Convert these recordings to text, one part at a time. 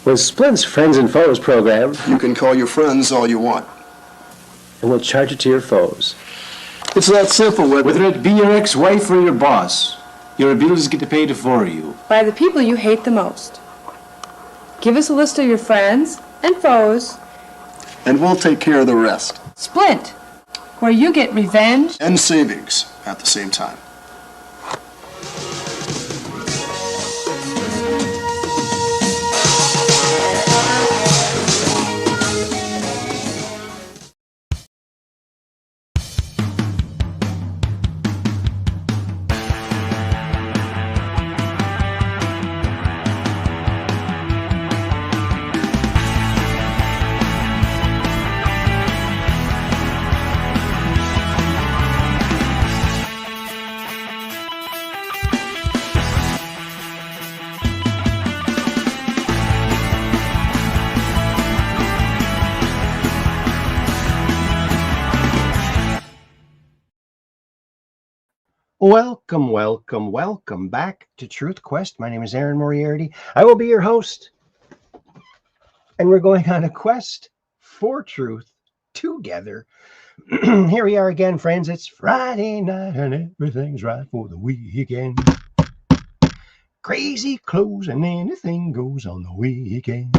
With Splint's Friends and Foes program, You can call your friends all you want. and we'll charge it to your foes. It's that simple, Whether it be your ex-wife or your boss, your abilities get paid for you. By the people you hate the most. Give us a list of your friends and foes. And we'll take care of the rest. Splint, where you get revenge And savings at the same time. Welcome back to Truth Quest. My name is Aaron Moriarity. I will be your host. And we're going on a quest for truth together. Here we are again, friends. It's Friday night and everything's right for the weekend. Crazy clothes and anything goes on the weekend.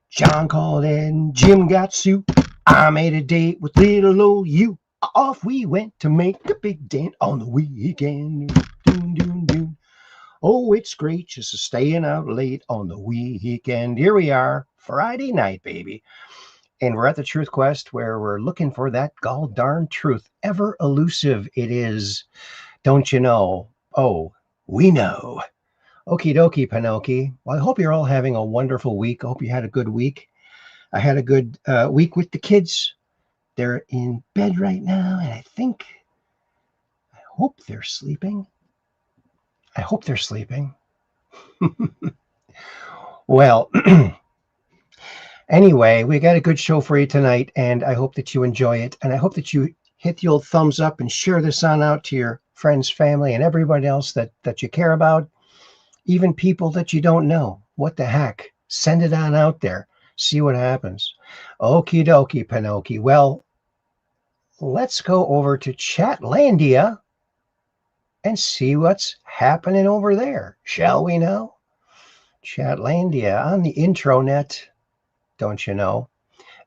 John called and Jim got suit. I made a date with little old you. Off we went to make a big dent on the weekend. Doon, doon, doon. Oh, it's great just staying out late on the weekend. Here we are, Friday night, baby. And we're at the Truth Quest where we're looking for that gall darn truth. Ever elusive it is. Don't you know? Oh, we know. Okie dokie, Pinocchio. Well, I hope you're all having a wonderful week. I hope you had a good week. I had a good week with the kids. They're in bed right now, and I hope they're sleeping. I hope they're sleeping. Well, anyway, we got a good show for you tonight, and I hope that you enjoy it. And I hope that you hit the old thumbs up and share this on out to your friends, family, and everybody else that you care about, even people that you don't know. What the heck? Send it on out there. See what happens. Okie dokie, Pinocchio. Well, let's go over to Chatlandia and see what's happening over there, shall we now? Chatlandia on the intranet, don't you know?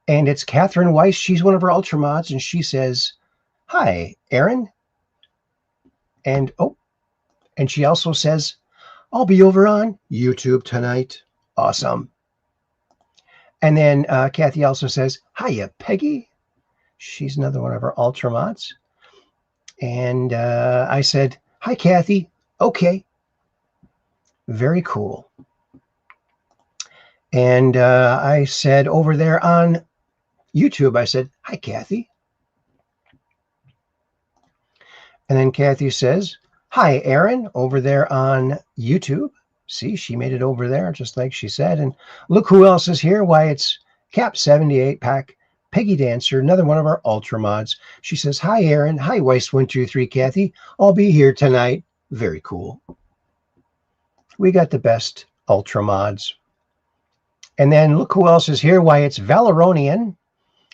And it's Catherine Weiss. She's one of our Ultramods, and she says, "Hi, Aaron." And and she also says, "I'll be over on YouTube tonight." Awesome. And then Kathy also says, "Hiya, Peggy." She's another one of our Ultramods. And I said, "Hi, Kathy." Okay. Very cool. And I said over there on YouTube, I said, "Hi, Kathy." And then Kathy says, "Hi, Aaron," over there on YouTube. See, she made it over there just like she said. And look who else is here. Why, it's Cap 78 Pack, Peggy Dancer, another one of our Ultramods. She says, "Hi, Aaron." "Hi, Weiss123, Kathy. I'll be here tonight." Very cool. We got the best Ultramods. And then look who else is here. Why, it's Valoronian,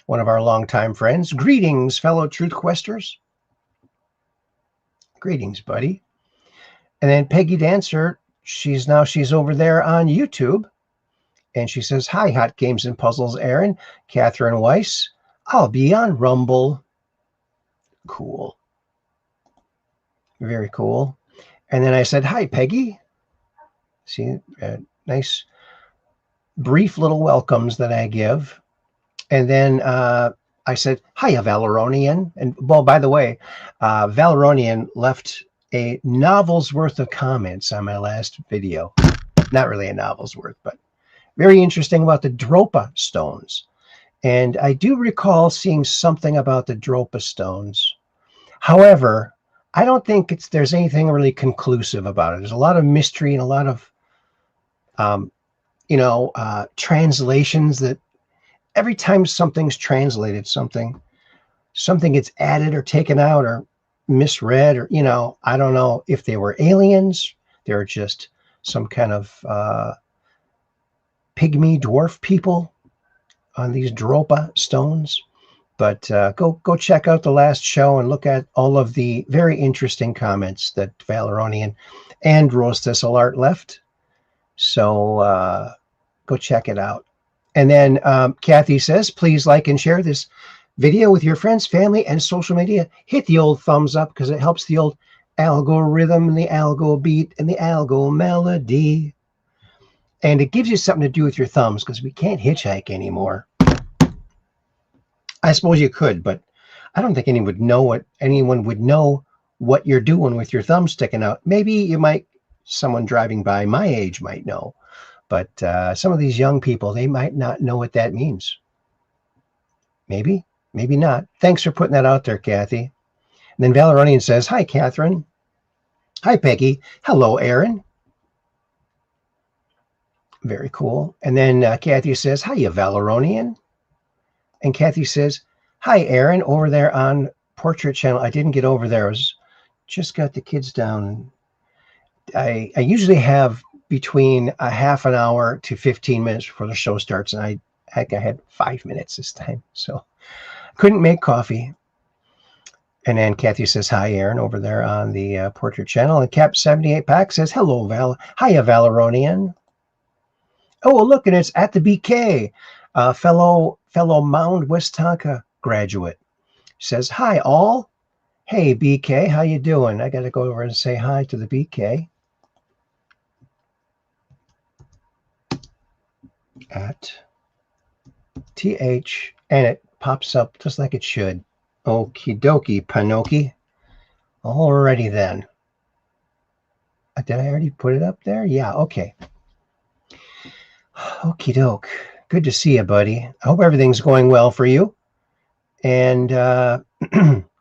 one of our longtime friends. Greetings, fellow Truth Questers. Greetings, buddy. And then Peggy Dancer, she's over there on YouTube. And she says, "Hi, Hot Games and Puzzles, Aaron." Catherine Weiss, "I'll be on Rumble." Cool. Very cool. And then I said, "Hi, Peggy." See, nice brief little welcomes that I give. And then I said, "Hiya, Valoronian." And, well, by the way, Valoronian left a novel's worth of comments on my last video. Not really a novel's worth, but very interesting about the Dropa stones. And I do recall seeing something about the Dropa stones. However, I don't think there's anything really conclusive about it. There's a lot of mystery and a lot of, translations that every time something's translated, something gets added or taken out or misread, or, I don't know if they were aliens. They're just some kind of pygmy dwarf people on these Dropa stones. But go check out the last show and look at all of the very interesting comments that Valeronian and Rose Thistle Art left. So go check it out. And then Kathy says, please like and share this video with your friends, family, and social media. Hit the old thumbs up because it helps the old algorithm and the algo beat and the algo melody. And it gives you something to do with your thumbs because we can't hitchhike anymore. I suppose you could, but I don't think anyone would know what you're doing with your thumb sticking out. Maybe someone driving by my age might know, but some of these young people, they might not know what that means. Maybe not. Thanks for putting that out there, Kathy. And then Valeronian says, hi, Catherine. Hi, Peggy. Hello, Aaron. Very cool. And then Kathy says, hiya, Valeronian. And Kathy says, hi, Aaron, over there on Portrait Channel. I didn't get over there. I just got the kids down. I usually have between a half an hour to 15 minutes before the show starts. And I had 5 minutes this time. So couldn't make coffee. And then Kathy says, hi, Aaron, over there on the Portrait Channel. And Cap78 Pack says, hello, hiya, Valeronian. Oh, look, and it's at the BK. Fellow Mound Westonka graduate says, hi, all. Hey, BK, how you doing? I got to go over and say hi to the BK. At TH, and it pops up just like it should. Okie dokie, Panoki. Alrighty then. Did I already put it up there? Yeah, okay. Okie doke. Good to see you, buddy. I hope everything's going well for you. And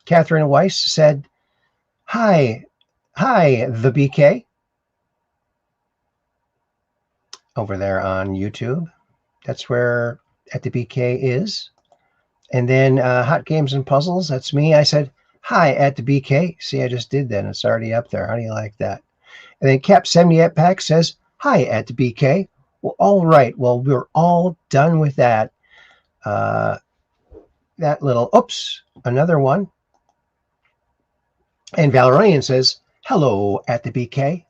Catherine Weiss said, hi, the BK. Over there on YouTube. That's where at the BK is. And then Hot Games and Puzzles, that's me. I said, hi, at the BK. See, I just did that. It's already up there. How do you like that? And then Cap78 Pack says, hi, at the BK. Well, all right. Well, we're all done with that. That little, oops, another one. And Valeronian says, hello, at the BK.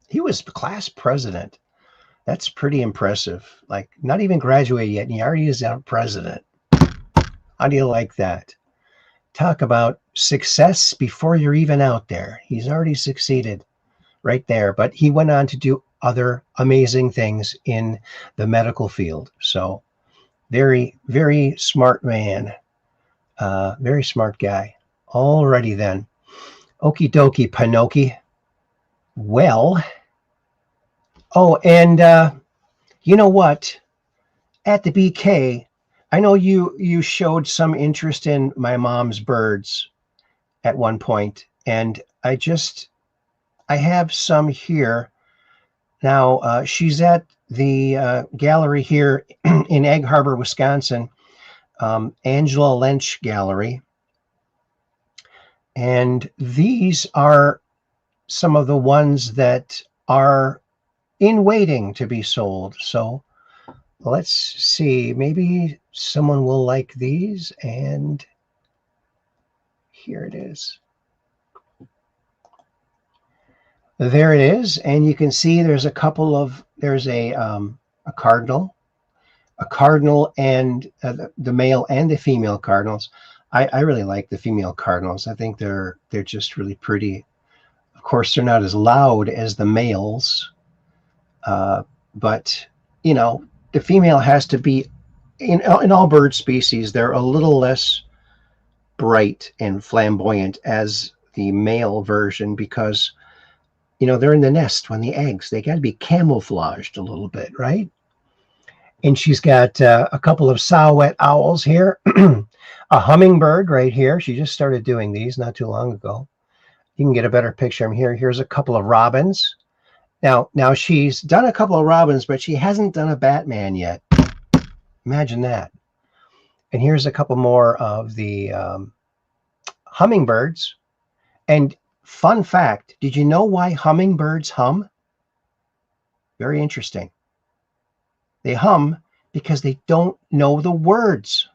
He was class president. That's pretty impressive. Like, not even graduated yet, and he already is our president. How do you like that? Talk about success before you're even out there. He's already succeeded right there, but he went on to do other amazing things in the medical field. So very, very smart man. Very smart guy. Alrighty then. Okie dokie, Panoki. Well, oh, and you know what? At the BK, I know you showed some interest in my mom's birds at one point, and I have some here. Now, she's at the gallery here in Egg Harbor, Wisconsin, Angela Lench Gallery. And these are some of the ones that are in waiting to be sold. So let's see, maybe someone will like these, and here it is. There it is, and you can see there's a couple of, there's a cardinal, and the male and the female cardinals. I really like the female cardinals. I think they're just really pretty. Of course, they're not as loud as the males, but you know, the female has to be, in all bird species, they're a little less bright and flamboyant as the male version because, you know, they're in the nest when the eggs, they got to be camouflaged a little bit, right? And she's got a couple of saw-whet owls here, a hummingbird right here. She just started doing these not too long ago. You can get a better picture of them here. Here's a couple of robins. Now she's done a couple of robins, but she hasn't done a Batman yet. Imagine that. And here's a couple more of the hummingbirds. And fun fact, did you know why hummingbirds hum? Very interesting. They hum because they don't know the words.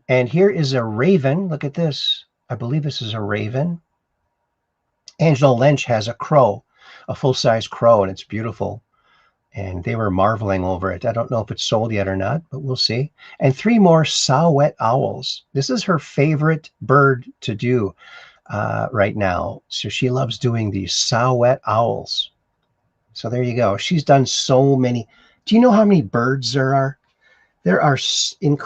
And here is a raven. Look at this. I believe this is a raven. Angela Lynch has a crow, a full-size crow, and it's beautiful. And they were marveling over it. I don't know if it's sold yet or not, but we'll see. And 3 more saw-whet owls. This is her favorite bird to do right now. So she loves doing these saw-whet owls. So there you go. She's done so many. Do you know how many birds there are? There are an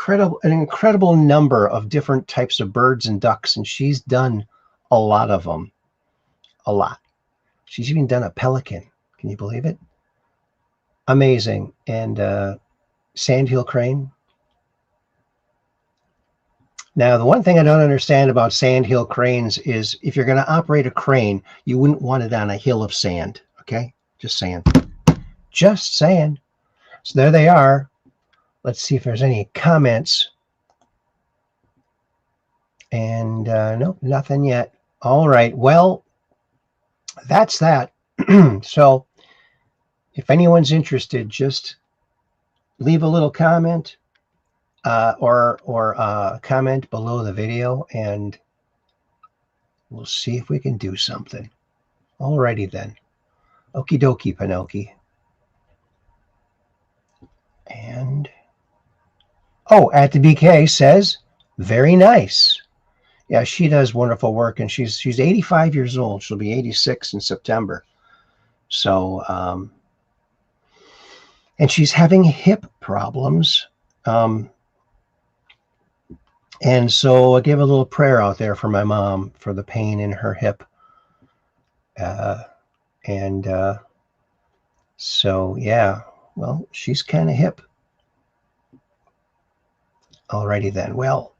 incredible number of different types of birds and ducks, and she's done a lot of them. A lot. She's even done a pelican. Can you believe it? Amazing. And sandhill crane. Now, the one thing I don't understand about sandhill cranes is if you're going to operate a crane, you wouldn't want it on a hill of sand. Okay? Just saying. Just saying. So there they are. Let's see if there's any comments. And nope, nothing yet. All right. Well, that's that. So if anyone's interested, just leave a little comment or comment below the video, and we'll see if we can do something. Alrighty then. Okie dokie, Pinoki. And at the BK says, very nice. Yeah, she does wonderful work, and she's 85 years old. She'll be 86 in September. So, and she's having hip problems. And so I give a little prayer out there for my mom for the pain in her hip. So, yeah, well, she's kind of hip. Alrighty then. Well,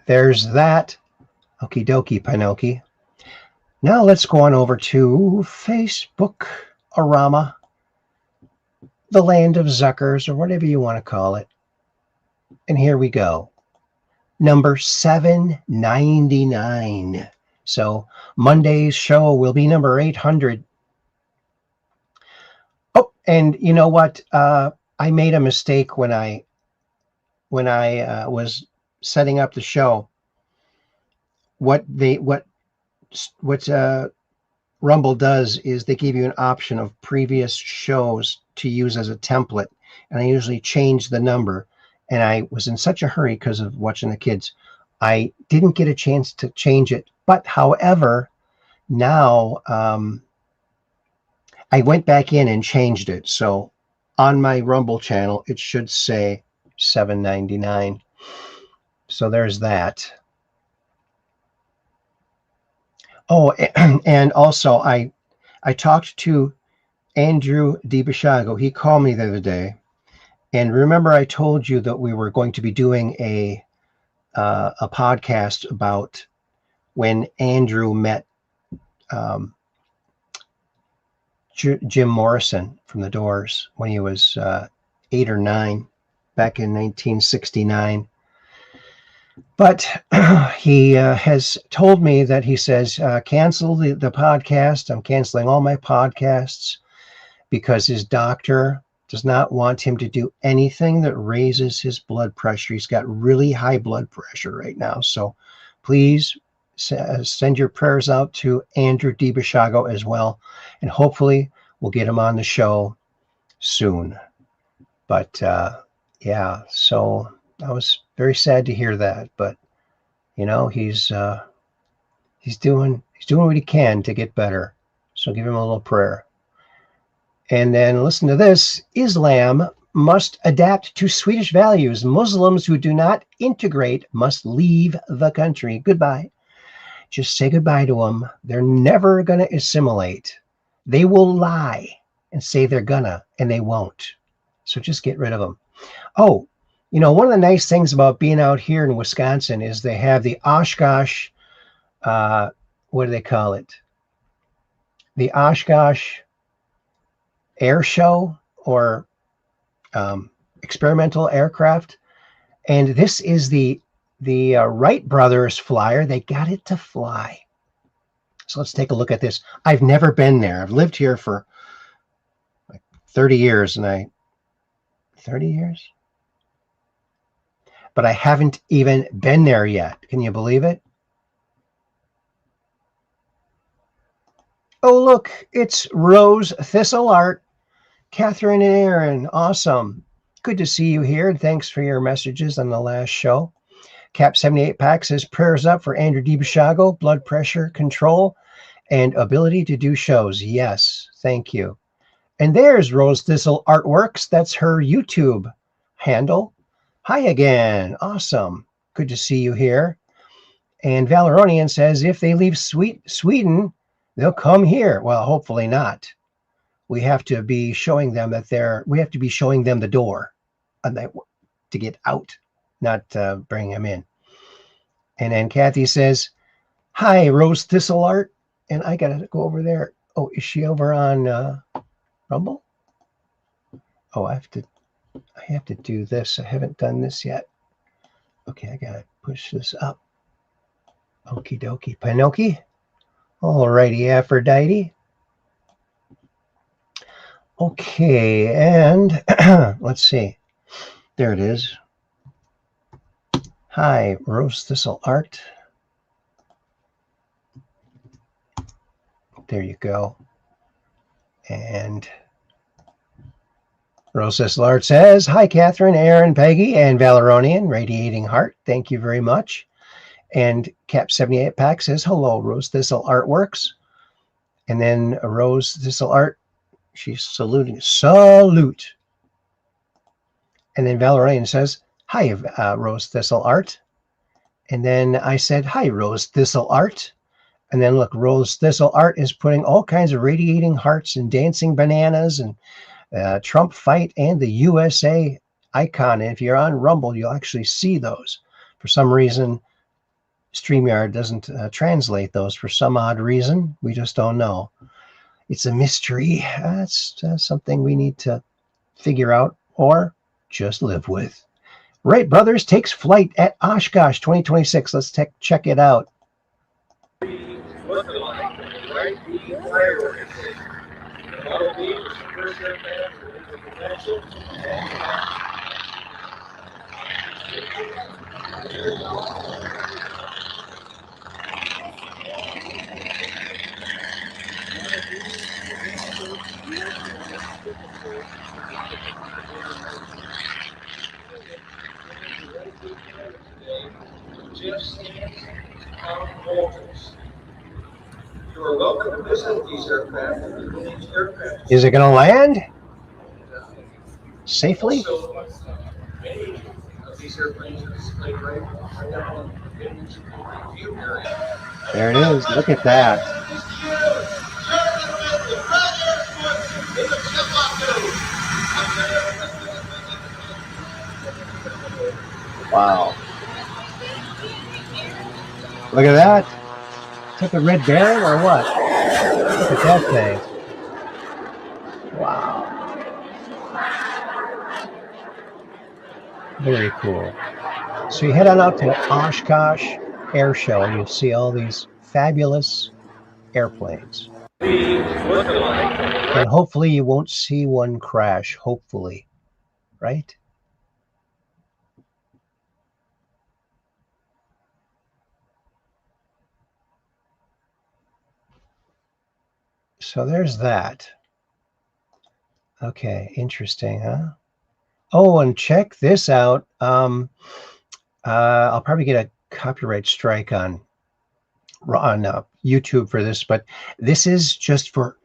there's that. Okie dokie, Pinoki. Now let's go on over to Facebook-arama, the land of Zuckers, or whatever you want to call it. And here we go. Number 799. So Monday's show will be number 800. Oh, and you know what? I made a mistake when I was setting up the show. What Rumble does is they give you an option of previous shows to use as a template, and I usually change the number. And I was in such a hurry because of watching the kids, I didn't get a chance to change it. But however, now I went back in and changed it. So on my Rumble channel, it should say 799. So there's that. Oh, and also I talked to Andrew DiBishago. He called me the other day. And remember, I told you that we were going to be doing a podcast about when Andrew met Jim Morrison from The Doors when he was 8 or 9 back in 1969. But he has told me that he says, cancel the podcast. I'm canceling all my podcasts because his doctor does not want him to do anything that raises his blood pressure. He's got really high blood pressure right now. So please send your prayers out to Andrew DiBishago as well. And hopefully we'll get him on the show soon. But yeah, so I was very sad to hear that. But, you know, he's doing what he can to get better. So give him a little prayer. And then listen to this. Islam must adapt to Swedish values. Muslims who do not integrate must leave the country. Goodbye. Just say goodbye to them. They're never going to assimilate. They will lie and say they're gonna, and they won't. So just get rid of them. Oh, you know, one of the nice things about being out here in Wisconsin is they have the Oshkosh, what do they call it? The Oshkosh Air Show, or experimental aircraft. And this is the Wright brothers flyer. They got it to fly. So let's take a look at this. I've never been there. I've lived here for 30 years, and 30 years? But I haven't even been there yet. Can you believe it? Oh, look, it's Rose Thistle Art. Catherine and Aaron, awesome. Good to see you here. Thanks for your messages on the last show. Cap 78 Pack says prayers up for Andrew DiBishago, blood pressure control, and ability to do shows. Yes, thank you. And there's Rose Thistle Artworks. That's her YouTube handle. Hi again. Awesome. Good to see you here. And Valeronian says if they leave Sweden, they'll come here. Well, hopefully not. We have to be showing them that we have to be showing them the door to get out, not bring them in. And then Kathy says, hi, Rose Thistle Art. And I got to go over there. Oh, is she over on Rumble? Oh, I have to do this. I haven't done this yet. Okay, I got to push this up. Okie dokie. Pinocchio. All righty, Aphrodite. Okay, and let's see. There it is. Hi, Rose Thistle Art. There you go. And Rose Thistle Art says, hi, Catherine, Aaron, Peggy, and Valeronian, Radiating Heart. Thank you very much. And Cap 78 Pack says, hello, Rose Thistle Artworks. And then Rose Thistle Art, she's saluting. Salute. And then Valerian says, hi, Rose Thistle Art. And then I said, hi, Rose Thistle Art. And then look, Rose Thistle Art is putting all kinds of radiating hearts and dancing bananas and Trump fight and the USA icon. And if you're on Rumble, you'll actually see those. For some reason, StreamYard doesn't translate those for some odd reason. We just don't know. It's a mystery. That's something we need to figure out or just live with. Wright Brothers takes flight at Oshkosh 2026. Let's check it out. You are welcome to visit these aircraft. Is it going to land safely? Also, many of these airplanes are displayed right now in the view area. There it is. Look at that. Wow. Look at that. Is that the Red Baron or what? Look at that thing. Wow. Very cool. So you head on out to Oshkosh Air Show and you'll see all these fabulous airplanes. And hopefully you won't see one crash. Hopefully. Right? So there's that. Okay, interesting, huh? Oh, and check this out. I'll probably get a copyright strike on YouTube for this, but this is just for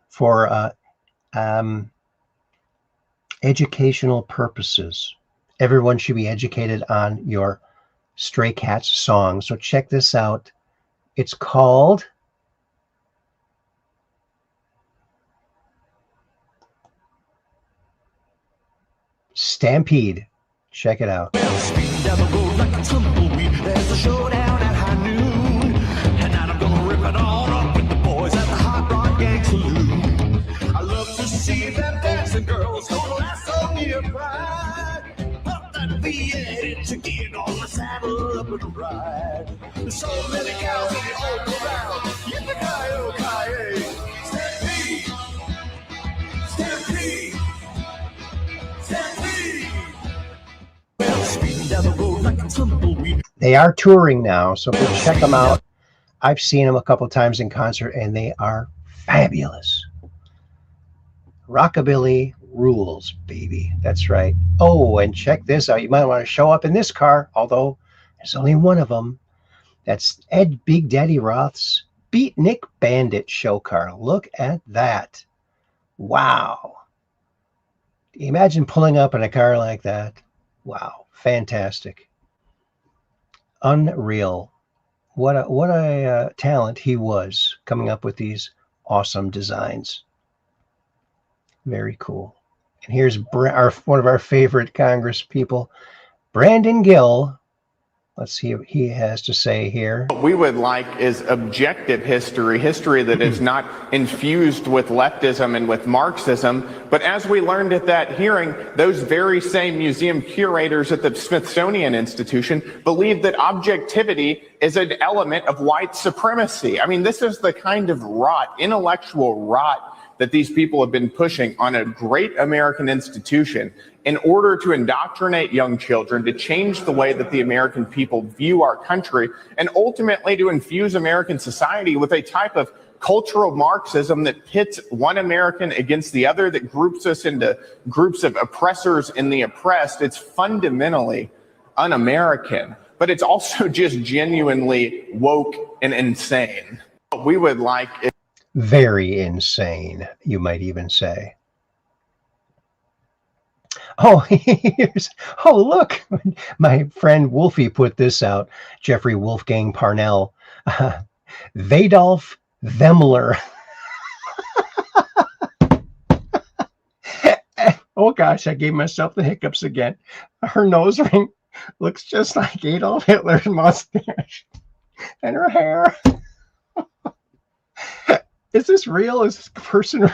educational purposes. Everyone should be educated on your Stray Cats song. So check this out. It's called Stampede. Check it out. Speeding down the road like a tumbleweed. There's a showdown at high noon. Tonight I'm gonna rip it all up with the boys at the Hot Rod Gang Saloon. I love to see them dancing girls gonna lasso me a pride. Pump that V8 to get on the saddle up and ride. There's so many cows in the open ground. Yippee-ki-yo-ki-yay. Stampede. Stampede. They are touring now, so go check them out. I've seen them a couple times in concert, and they are fabulous. Rockabilly rules, baby. That's right. Oh, and check this out. You might want to show up in this car, although there's only one of them. That's Ed Big Daddy Roth's Beatnik Bandit show car. Look at that. Wow. Imagine pulling up in a car like that. Wow. Fantastic. Unreal. What a talent he was coming up with these awesome designs. Very cool. And here's one of our favorite Congress people, Brandon Gill. Let's see what he has to say here. What we would like is objective history, history that is not infused with leftism and with Marxism. But as we learned at that hearing, those very same museum curators at the Smithsonian Institution believe that objectivity is an element of white supremacy. I mean, this is the kind of rot, intellectual rot, that these people have been pushing on a great American institution in order to indoctrinate young children, to change the way that the American people view our country, and ultimately to infuse American society with a type of cultural Marxism that pits one American against the other, that groups us into groups of oppressors and the oppressed. It's fundamentally un-American, but it's also just genuinely woke and insane. What we would like is very insane, you might even say. Oh, look, my friend Wolfie put this out. Jeffrey Wolfgang Parnell, Vadolf Themler. Oh gosh, I gave myself the hiccups again. Her nose ring looks just like Adolf Hitler's mustache and her hair. Is this real? Is this person?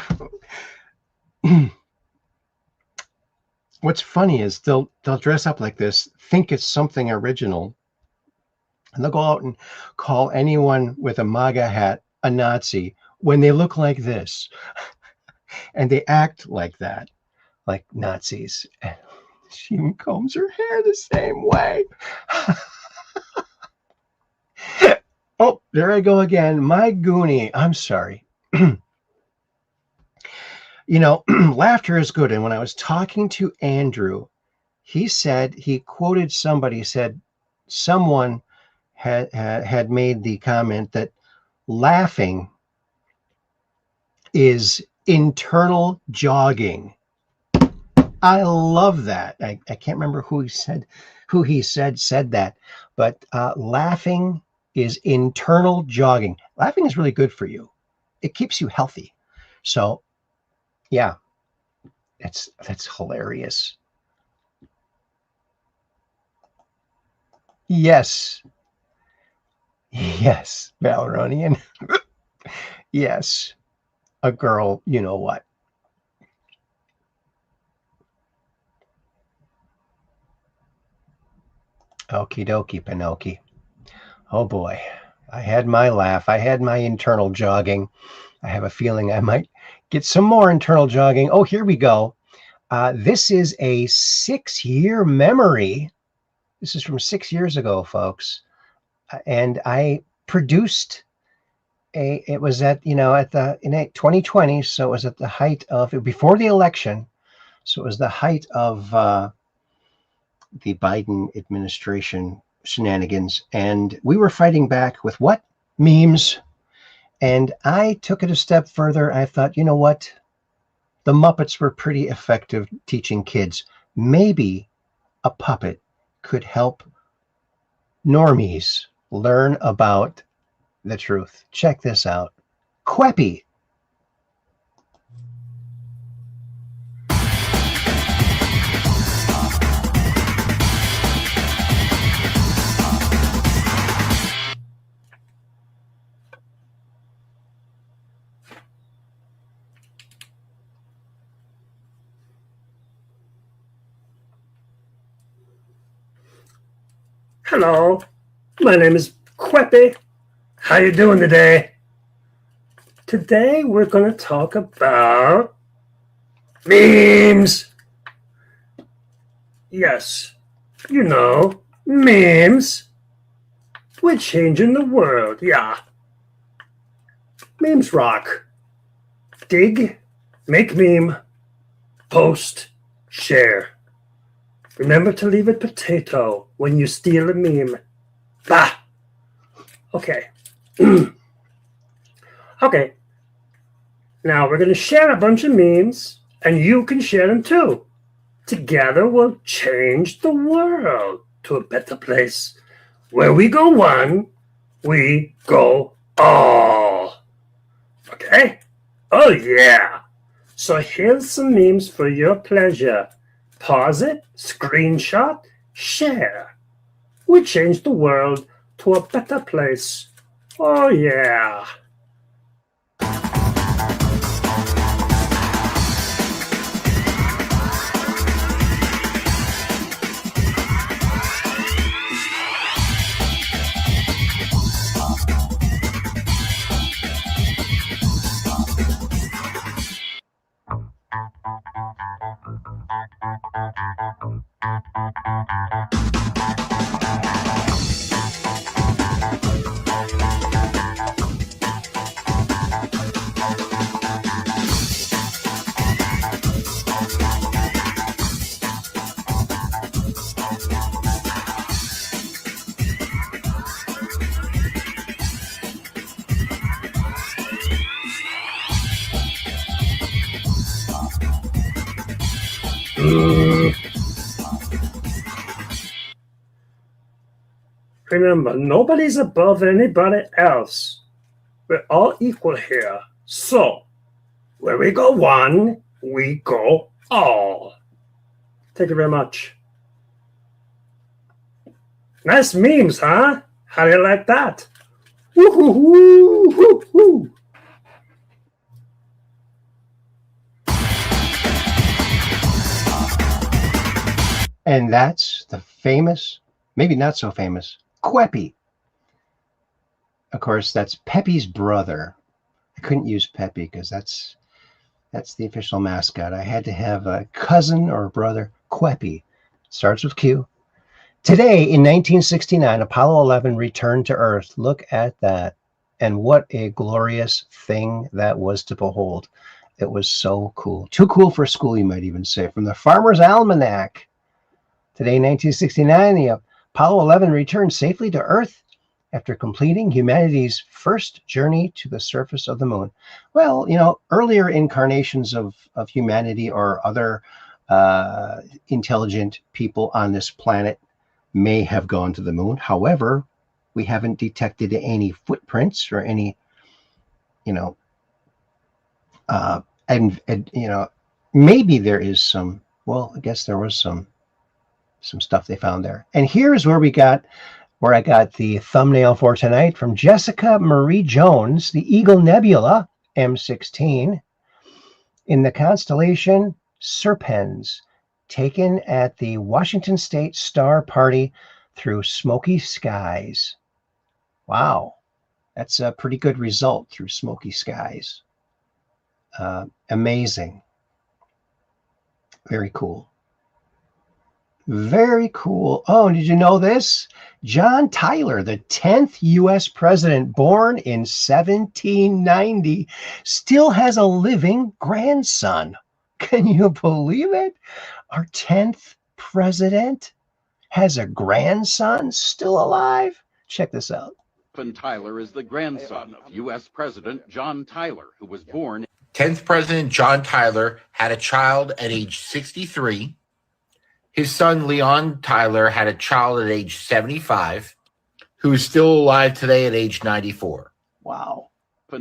What's funny is they'll dress up like this, think it's something original, and they'll go out and call anyone with a MAGA hat a Nazi when they look like this, and they act like that, like Nazis. And she even combs her hair the same way. Oh, there I go again. My Goonie. I'm sorry. You know, laughter is good. And when I was talking to Andrew, he said, he quoted somebody, said someone had made the comment that laughing is internal jogging. I love that. I can't remember who he said that, but laughing is internal jogging. Laughing is really good for you. It keeps you healthy. So yeah, that's hilarious. Yes, Valronian. Yes, a girl, you know what. Okie dokie, Pinocchio. Oh boy, I had my laugh. I had my internal jogging. I have a feeling I might get some more internal jogging. Oh, here we go. This is a 6-year memory. This is from 6 years ago, folks. And I produced it was at, in 2020. So it was at the height of, before the election. So it was the height of the Biden administration shenanigans. And we were fighting back with what? Memes. And I took it a step further. I thought, you know what? The Muppets were pretty effective teaching kids. Maybe a puppet could help normies learn about the truth. Check this out. Queppy. Hello, my name is Queppy. How you doing today? Today we're going to talk about memes. Yes, memes. We're changing the world, yeah. Memes rock. Dig, make meme, post, share. Remember to leave a potato when you steal a meme. Bah! Okay. Okay. Now we're going to share a bunch of memes, and you can share them too. Together we'll change the world to a better place. Where we go one, we go all. Okay? Oh yeah. So here's some memes for your pleasure. Pause it, screenshot, share. We change the world to a better place. Oh yeah. Remember, nobody's above anybody else. We're all equal here. So, where we go one, we go all. Thank you very much. Nice memes, huh? How do you like that? Woo-hoo-hoo-hoo-hoo. And that's the famous, maybe not so famous, Queppy. Of course, that's Peppy's brother. I couldn't use Peppy because that's the official mascot. I had to have a cousin or a brother, Queppy. Starts with Q. Today, in 1969, Apollo 11 returned to Earth. Look at that. And what a glorious thing that was to behold. It was so cool. Too cool for school, you might even say. From the Farmer's Almanac. Today, in 1969, the Apollo 11 returned safely to Earth after completing humanity's first journey to the surface of the moon. Well, you know, earlier incarnations of humanity or other intelligent people on this planet may have gone to the moon. However, we haven't detected any footprints or any, you know, and you know, maybe there is some. Well, I guess there was some stuff they found there. And here's where I got the thumbnail for tonight from Jessica Marie Jones, the Eagle Nebula M16 in the constellation Serpens, taken at the Washington State Star Party through smoky skies. Wow, that's a pretty good result through smoky skies. Amazing. Very cool. Very cool. Oh, did you know this? John Tyler, the 10th U.S. president, born in 1790, still has a living grandson. Can you believe it? Our 10th president has a grandson still alive? Check this out. Tyler is the grandson of U.S. President John Tyler, who was born. 10th President John Tyler had a child at age 63. His son, Leon Tyler, had a child at age 75, who is still alive today at age 94. Wow.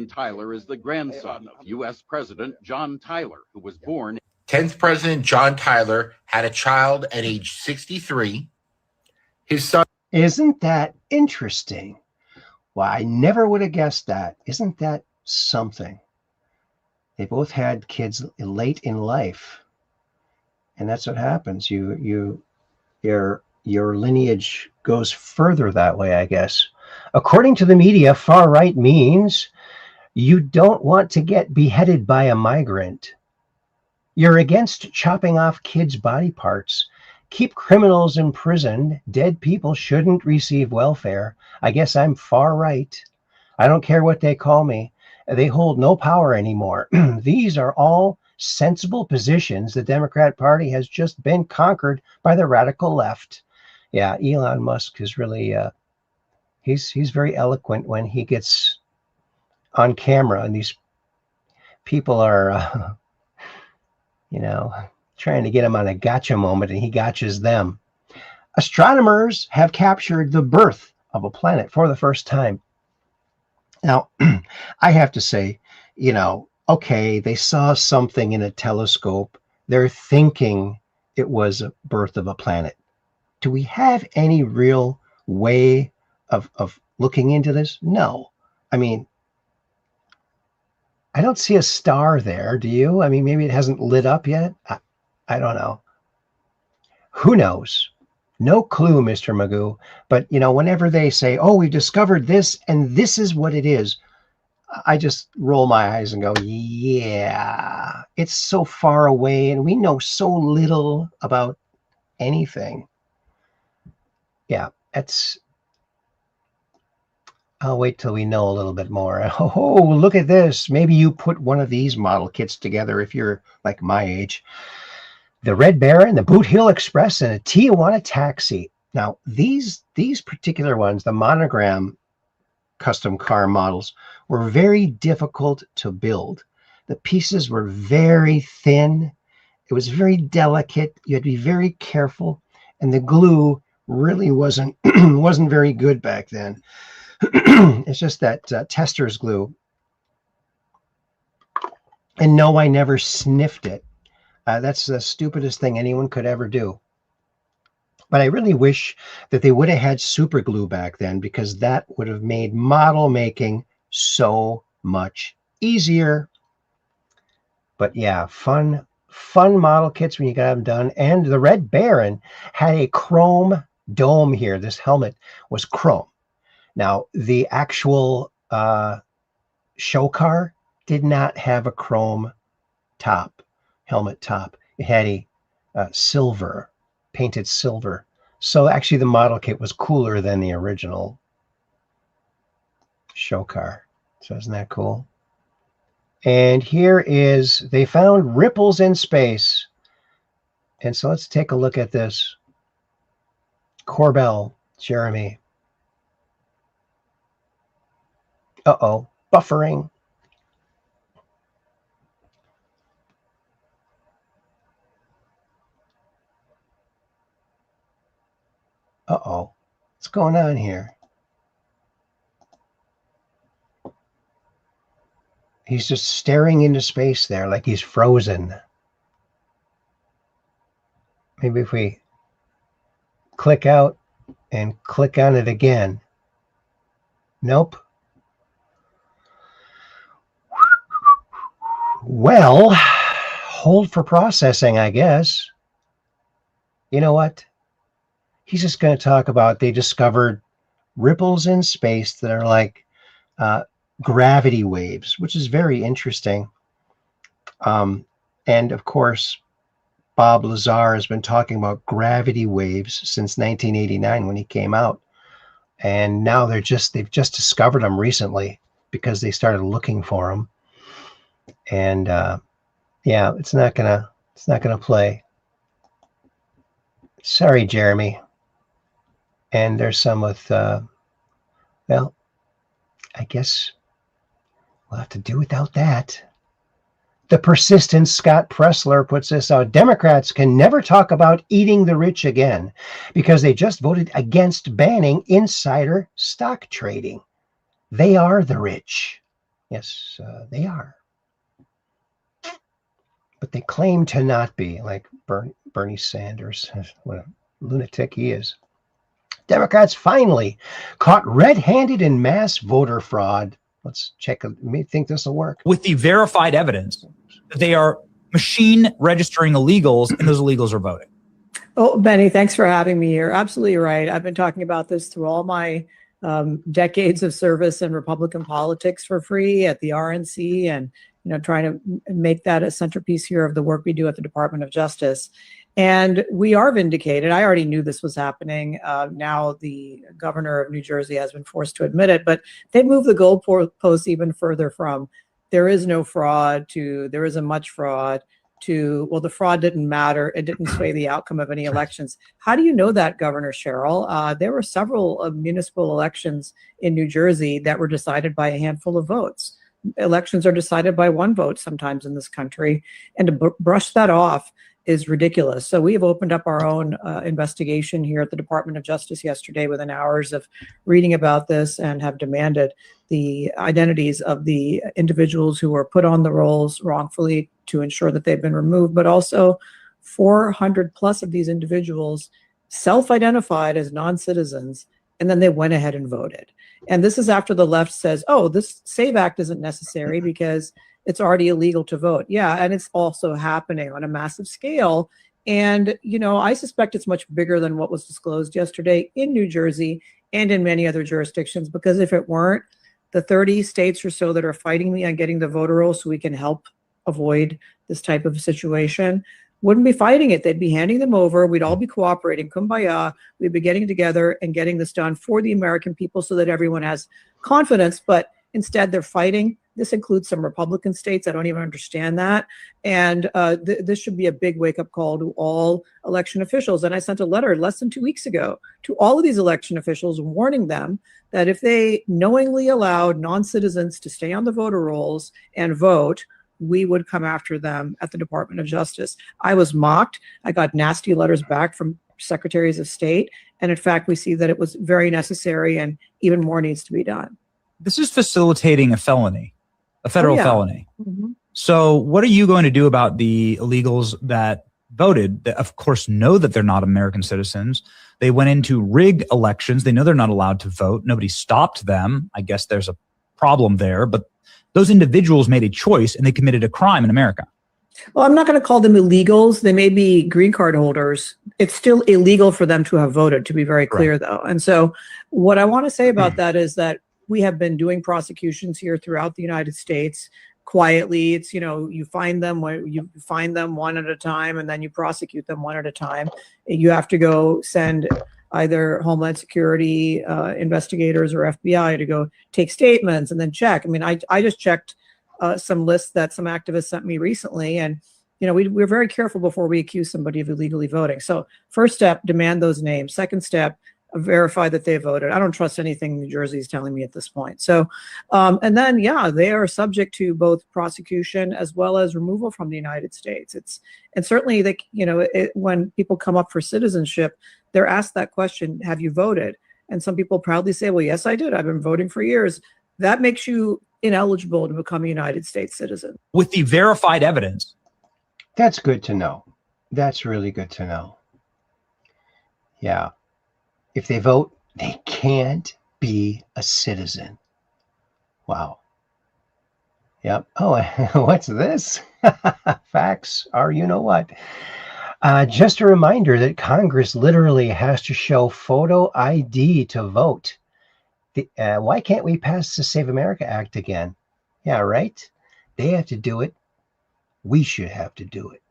Tyler is the grandson of U.S. President John Tyler, who was born. 10th President John Tyler had a child at age 63. His son. Isn't that interesting? Well, I never would have guessed that. Isn't that something? They both had kids late in life. And that's what happens. Your lineage goes further that way, I guess. According to the media, far right means you don't want to get beheaded by a migrant. You're against chopping off kids' body parts keep criminals imprisoned. Dead people shouldn't receive welfare. I guess I'm far right. I don't care what they call me. They hold no power anymore. These are all sensible positions. The Democrat Party has just been conquered by the radical left. Yeah, Elon Musk is really, he's very eloquent when he gets on camera, and these people are, trying to get him on a gotcha moment, and he gotchas them. Astronomers have captured the birth of a planet for the first time. Now, I have to say, okay, they saw something in a telescope. They're thinking it was a birth of a planet. Do we have any real way of looking into this? No. I mean, I don't see a star there. Do you? I mean, maybe it hasn't lit up yet. I don't know. Who knows? No clue, Mr. Magoo. But, whenever they say, oh, we've discovered this and this is what it is, I just roll my eyes and go, yeah, it's so far away and we know so little about anything. Yeah, I'll wait till we know a little bit more. Oh, look at this. Maybe you put one of these model kits together if you're like my age. The Red Baron, the Boot Hill Express, and a Tijuana taxi. Now, these particular ones, the monogram custom car models, were very difficult to build. The pieces were very thin. It was very delicate. You had to be very careful, and the glue really wasn't very good back then. It's just that tester's glue. And no, I never sniffed it. That's the stupidest thing anyone could ever do. But I really wish that they would have had super glue back then, because that would have made model making so much easier. But yeah, fun model kits when you got them done. And the Red Baron had a chrome dome here. This helmet was chrome. Now, the actual show car did not have a chrome helmet top. It had a silver, painted silver. So actually the model kit was cooler than the original show car. So isn't that cool? And here is, they found ripples in space. And so let's take a look at this. Corbell, Jeremy. Uh-oh, buffering. Uh-oh, what's going on here? He's just staring into space there like he's frozen. Maybe if we click out and click on it again. Nope. Well, hold for processing, I guess. You know what? He's just going to talk about they discovered ripples in space that are like gravity waves, which is very interesting. And of course, Bob Lazar has been talking about gravity waves since 1989 when he came out. And now they've just discovered them recently because they started looking for them. And yeah, it's not gonna play. Sorry, Jeremy. And there's some with, well, I guess we'll have to do without that. The persistent Scott Pressler puts this out. Democrats can never talk about eating the rich again because they just voted against banning insider stock trading. They are the rich. Yes, they are. But they claim to not be, like Bernie Sanders. What a lunatic he is. Democrats finally caught red-handed in mass voter fraud. Let's check. I think this will work. With the verified evidence that they are machine registering illegals, and those illegals are voting. Oh, Benny, thanks for having me here. Absolutely right. I've been talking about this through all my decades of service in Republican politics for free at the RNC, and trying to make that a centerpiece here of the work we do at the Department of Justice. And we are vindicated. I already knew this was happening. Now the governor of New Jersey has been forced to admit it, but they moved the goalposts even further from there is no fraud to there isn't much fraud to, well, the fraud didn't matter. It didn't sway the outcome of any elections. How do you know that, Governor Sherrill? There were several municipal elections in New Jersey that were decided by a handful of votes. Elections are decided by one vote sometimes in this country, and to brush that off is ridiculous. So we have opened up our own investigation here at the Department of Justice yesterday within hours of reading about this, and have demanded the identities of the individuals who were put on the rolls wrongfully to ensure that they've been removed, but also 400 plus of these individuals self-identified as non-citizens, and then they went ahead and voted. And this is after the left says, oh, this SAVE Act isn't necessary because it's already illegal to vote. Yeah, and it's also happening on a massive scale. And, you know, I suspect it's much bigger than what was disclosed yesterday in New Jersey and in many other jurisdictions, because if it weren't, the 30 states or so that are fighting me on getting the voter roll so we can help avoid this type of situation wouldn't be fighting it. They'd be handing them over. We'd all be cooperating. Kumbaya. We'd be getting together and getting this done for the American people so that everyone has confidence. But instead, they're fighting. This includes some Republican states. I don't even understand that. And this should be a big wake-up call to all election officials. And I sent a letter less than 2 weeks ago to all of these election officials warning them that if they knowingly allowed non-citizens to stay on the voter rolls and vote, we would come after them at the Department of Justice. I was mocked. I got nasty letters back from secretaries of state. And in fact, we see that it was very necessary and even more needs to be done. This is facilitating a felony, a federal felony. Mm-hmm. So what are you going to do about the illegals that voted, that of course know that they're not American citizens? They went into rigged elections. They know they're not allowed to vote. Nobody stopped them. I guess there's a problem there, but those individuals made a choice and they committed a crime in America. Well, I'm not going to call them illegals. They may be green card holders. It's still illegal for them to have voted, to be very clear, though. And so what I want to say about that is that we have been doing prosecutions here throughout the United States quietly. It's, you know, you find them one at a time, and then you prosecute them one at a time. You have to go send either Homeland Security investigators or FBI to go take statements and then check. I mean, I just checked some lists that some activists sent me recently, and you know, we're very careful before we accuse somebody of illegally voting. So first step, demand those names. Second step, verify that they voted. I don't trust anything New Jersey is telling me at this point. So, and then, yeah, they are subject to both prosecution as well as removal from the United States. And certainly, they, you know, when people come up for citizenship, they're asked that question, have you voted? And some people proudly say, well, yes, I did. I've been voting for years. That makes you ineligible to become a United States citizen. With the verified evidence. That's good to know. That's really good to know. Yeah. If they vote, they can't be a citizen. Wow. Yep. Oh, what's this? Facts are you know what. Just a reminder that Congress literally has to show photo ID to vote. Why can't we pass the Save America Act again? Yeah, right? They have to do it. We should have to do it.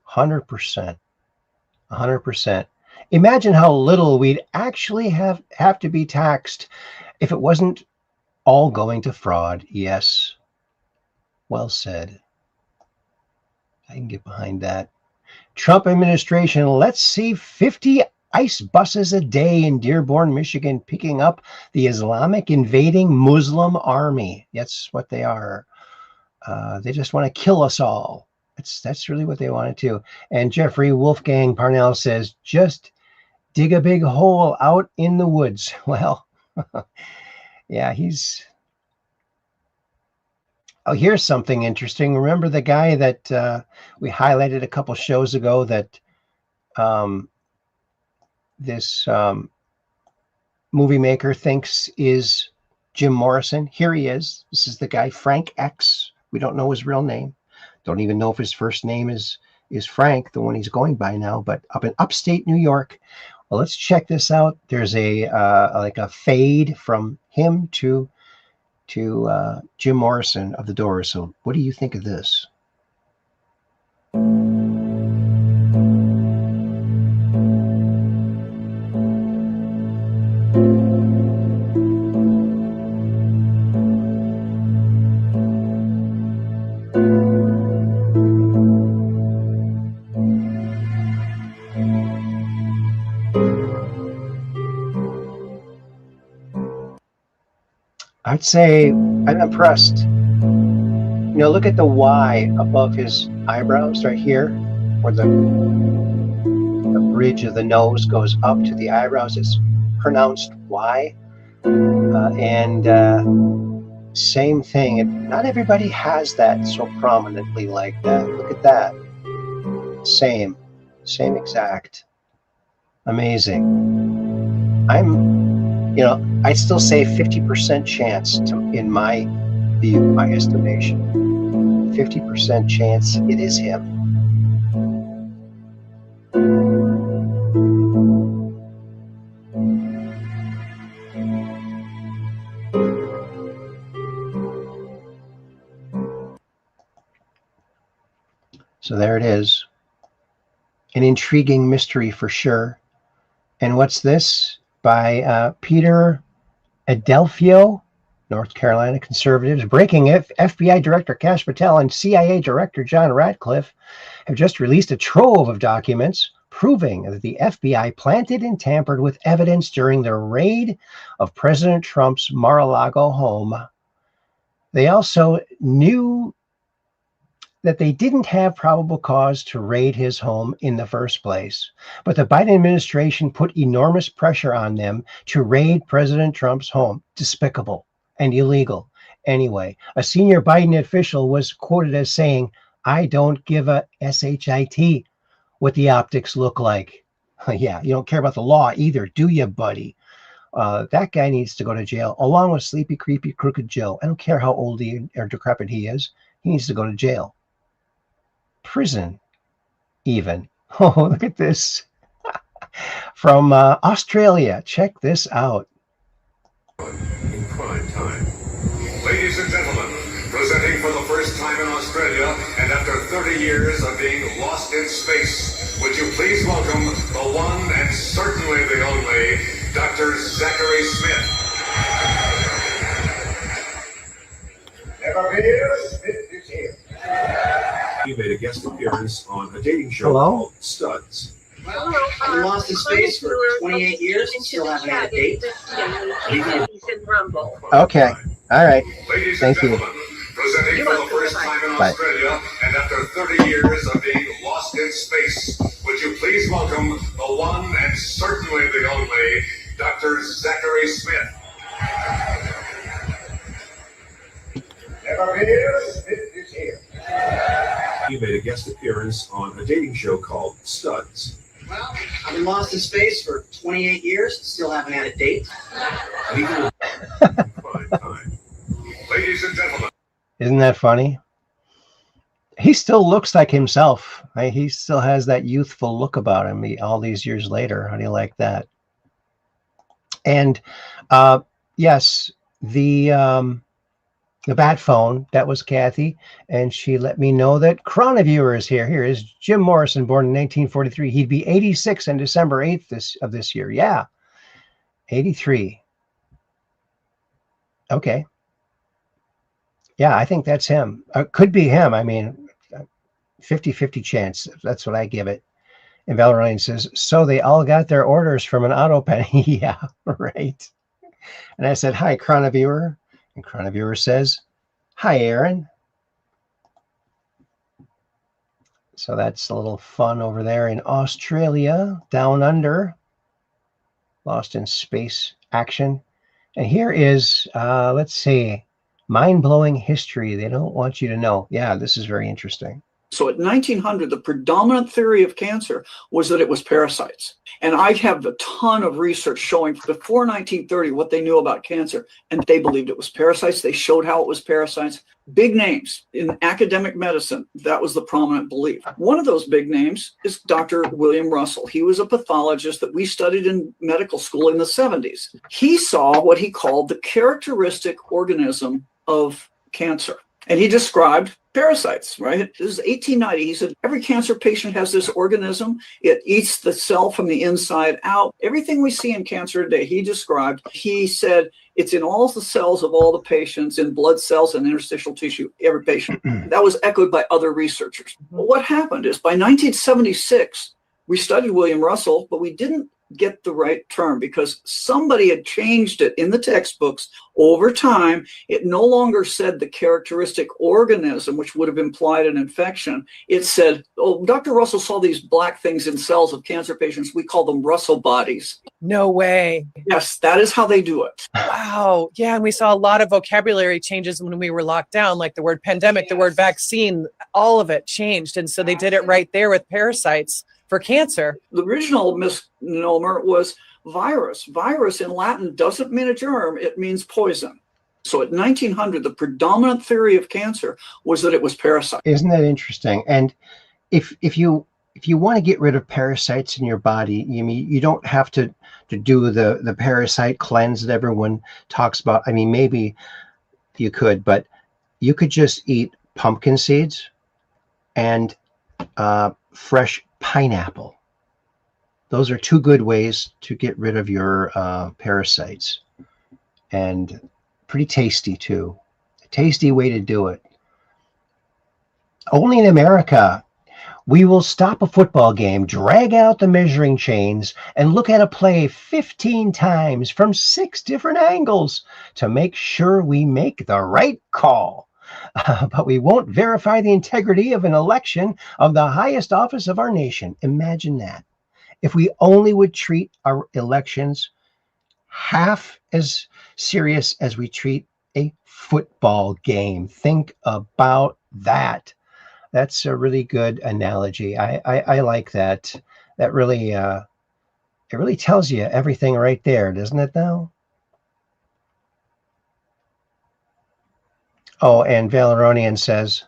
100%. 100%. Imagine how little we'd actually have to be taxed if it wasn't all going to fraud. Yes. Well said. I can get behind that. Trump administration, let's see 50 ICE buses a day in Dearborn, Michigan, picking up the Islamic invading Muslim army. That's what they are. They just want to kill us all. That's really what they want to do. And Jeffrey Wolfgang Parnell says, just dig a big hole out in the woods. Well, yeah, he's... Oh, here's something interesting. Remember the guy that we highlighted a couple shows ago that this movie maker thinks is Jim Morrison? Here he is. This is the guy, Frank X. We don't know his real name. Don't even know if his first name is Frank, the one he's going by now, but up in upstate New York. Well, let's check this out. There's a like a fade from him to Jim Morrison of the Doors. So what do you think of this? I'd say I'm impressed. You know, look at the Y above his eyebrows right here, where the bridge of the nose goes up to the eyebrows. It's pronounced Y. Same thing. Not everybody has that so prominently like that. Look at that. Same exact. Amazing. I'd still say 50% chance in my view, my estimation. 50% chance it is him. So there it is. An intriguing mystery for sure. And what's this? By Peter Adelphio, North Carolina conservatives. Breaking FBI Director Kash Patel and CIA Director John Ratcliffe have just released a trove of documents proving that the FBI planted and tampered with evidence during the raid of President Trump's Mar-a-Lago home. They also knew that they didn't have probable cause to raid his home in the first place. But the Biden administration put enormous pressure on them to raid President Trump's home. Despicable and illegal. Anyway, a senior Biden official was quoted as saying, "I don't give a shit what the optics look like." Yeah, you don't care about the law either, do you, buddy? That guy needs to go to jail, along with Sleepy, Creepy, Crooked Joe. I don't care how old or decrepit he is. He needs to go to jail. Prison, even. Oh, look at this. From Australia. Check this out. In prime time. Ladies and gentlemen, presenting for the first time in Australia and after 30 years of being lost in space, would you please welcome the one and certainly the only Dr. Zachary Smith. Never been here, Smith is here. He made a guest appearance on a dating show Hello? called Studs. Well, I've been lost in space for 28 years and still haven't had a date. Okay. All right. Ladies Thank and you. gentlemen, presenting for the first time in Bye. Australia and after 30 years of being lost in space, would you please welcome the one and certainly the only Dr. Zachary Smith. Never been here, Smith is here. He made a guest appearance on a dating show called Studs. Well, I've been lost in space for 28 years, still haven't had a date. Fine time. Ladies and gentlemen. Isn't that funny? He still looks like himself. Right? He still has that youthful look about him all these years later. How do you like that? And yes, the bat phone, that was Kathy, and she let me know that Chronaviewer is here. Here is Jim Morrison, born in 1943. He'd be 86 on December 8th of this year. Yeah, 83. Okay. Yeah, I think that's him. Could be him. I mean, 50-50 chance. That's what I give it. And Valerian says, so they all got their orders from an auto pen. Yeah, right. And I said, hi, Chronaviewer. And Chronaviewer says, hi, Aaron. So that's a little fun over there in Australia, down under. Lost in space action. And here is, let's see, mind-blowing history they don't want you to know. Yeah, this is very interesting. So at 1900, the predominant theory of cancer was that it was parasites. And I have a ton of research showing before 1930 what they knew about cancer, and they believed it was parasites. They showed how it was parasites. Big names in academic medicine, that was the prominent belief. One of those big names is Dr. William Russell. He was a pathologist that we studied in medical school in the 70s. He saw what he called the characteristic organism of cancer. And he described parasites, right? This is 1890. He said, every cancer patient has this organism. It eats the cell from the inside out. Everything we see in cancer today, he described, he said, it's in all the cells of all the patients, in blood cells and interstitial tissue, every patient. That was echoed by other researchers. But what happened is by 1976, we studied William Russell, but we didn't get the right term because somebody had changed it in the textbooks over time. It no longer said the characteristic organism, which would have implied an infection. It said, oh, Dr. Russell saw these black things in cells of cancer patients. We call them Russell bodies. No way. Yes, that is how they do it. Wow. Yeah. And we saw a lot of vocabulary changes when we were locked down, like the word pandemic, the word vaccine, all of it changed. And so they did it right there with parasites for cancer. The original misnomer was virus. Virus in Latin doesn't mean a germ, it means poison. So at 1900, the predominant theory of cancer was that it was parasites. Isn't that interesting? And if you want to get rid of parasites in your body, you don't have to do the parasite cleanse that everyone talks about. I mean, maybe you could, but you could just eat pumpkin seeds and fresh pineapple. Those are two good ways to get rid of your parasites, and pretty tasty too. A tasty way to do it. Only in America, we will stop a football game, drag out the measuring chains, and look at a play 15 times from 6 different angles to make sure we make the right call. But we won't verify the integrity of an election of the highest office of our nation. Imagine that. If we only would treat our elections half as serious as we treat a football game. Think about that. That's a really good analogy. I like that. That really, it really tells you everything right there, doesn't it now? Oh, and Valeronian says,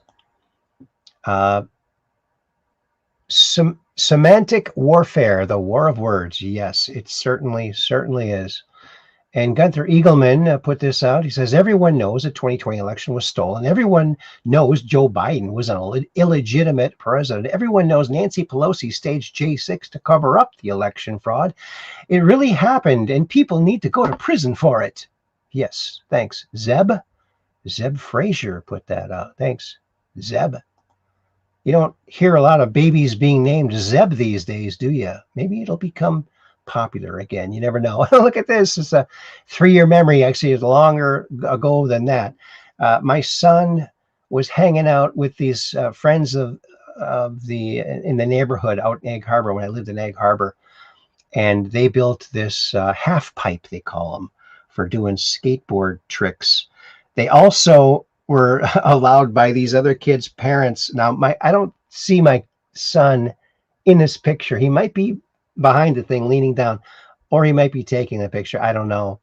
semantic warfare, the war of words. Yes, it certainly is. And Gunther Eagleman put this out. He says, everyone knows the 2020 election was stolen. Everyone knows Joe Biden was an illegitimate president. Everyone knows Nancy Pelosi staged J6 to cover up the election fraud. It really happened, and people need to go to prison for it. Yes, thanks. Zeb Frazier put that out. Thanks, Zeb. You don't hear a lot of babies being named Zeb these days, do you? Maybe it'll become popular again. You never know. Look at this. It's a 3-year memory. Actually, it's longer ago than that. My son was hanging out with these friends in the neighborhood out in Egg Harbor when I lived in Egg Harbor, and they built this half pipe, they call them, for doing skateboard tricks. They also were allowed by these other kids' parents. Now, I don't see my son in this picture. He might be behind the thing leaning down, or he might be taking the picture. I don't know.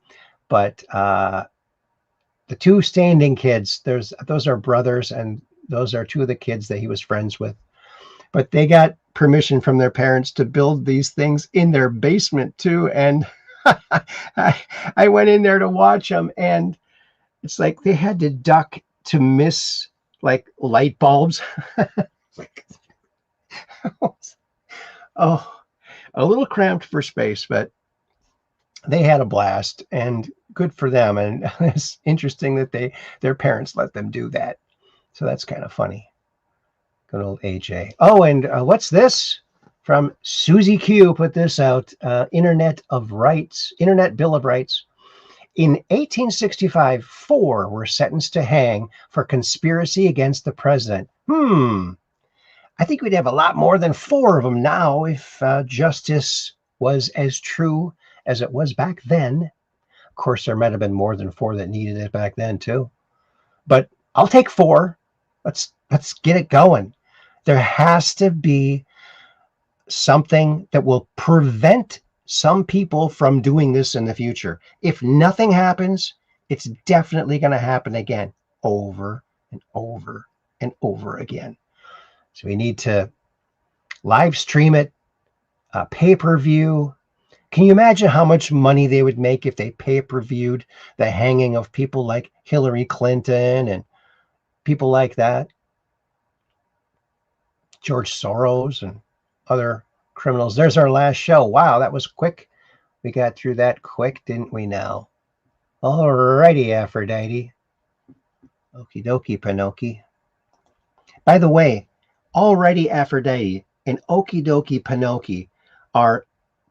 But the two standing kids, those are brothers, and those are two of the kids that he was friends with. But they got permission from their parents to build these things in their basement too. And I went in there to watch them, and it's like they had to duck to miss like light bulbs. Oh, a little cramped for space, but they had a blast, and good for them. And it's interesting that their parents let them do that. So that's kind of funny. Good old AJ. Oh, and what's this? From Susie Q put this out. Internet Bill of Rights. In 1865, 4 were sentenced to hang for conspiracy against the president. I think we'd have a lot more than 4 of them now if justice was as true as it was back then. Of course, there might have been more than 4 that needed it back then too. But I'll take 4. Let's get it going. There has to be something that will prevent some people from doing this in the future. If nothing happens, it's definitely going to happen again, over and over and over again. So we need to live stream it, pay-per-view. Can you imagine how much money they would make if they pay-per-viewed the hanging of people like Hillary Clinton and people like that? George Soros and other criminals. There's our last show. Wow, that was quick. We got through that quick, didn't we now? All righty, Aphrodite. Okie dokie, Pinocchio. By the way, Alrighty, Aphrodite and Okie dokie, Pinocchio are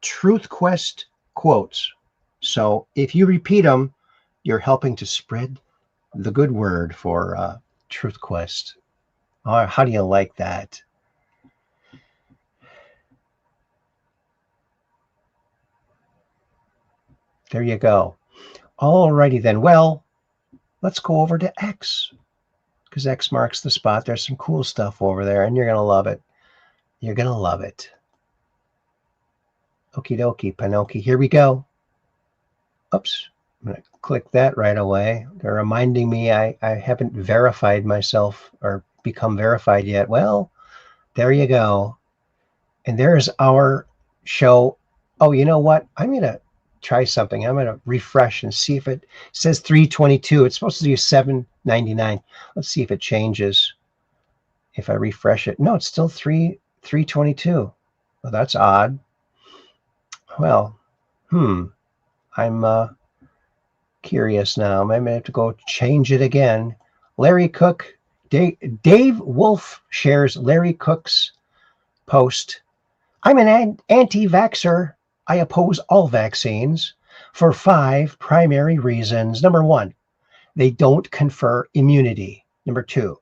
Truth Quest quotes. So if you repeat them, you're helping to spread the good word for Truth Quest. How do you like that? There you go. Alrighty then. Well, let's go over to X, because X marks the spot. There's some cool stuff over there, and you're going to love it. You're going to love it. Okie dokie, Pinoki. Here we go. Oops. I'm going to click that right away. They're reminding me I haven't verified myself or become verified yet. Well, there you go. And there's our show. Oh, you know what? I'm going to try something. I'm going to refresh and see if it says 322. It's supposed to do 799. Let's see if it changes. If I refresh it. No, it's still 322. Well, that's odd. Well, I'm curious now. I may have to go change it again. Larry Cook, Dave Wolf shares Larry Cook's post. I'm an anti-vaxxer. I oppose all vaccines for 5 primary reasons. Number 1, they don't confer immunity. Number 2,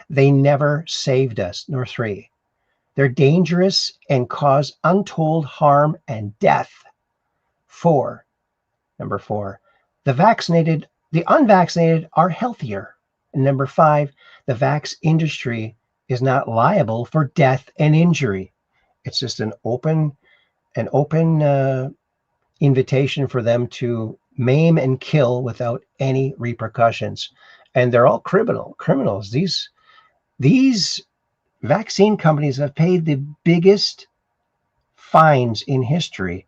they never saved us. Number 3, they're dangerous and cause untold harm and death. Number 4, the unvaccinated are healthier. And number 5, the vax industry is not liable for death and injury. It's just an open invitation for them to maim and kill without any repercussions. And they're all criminals. These vaccine companies have paid the biggest fines in history,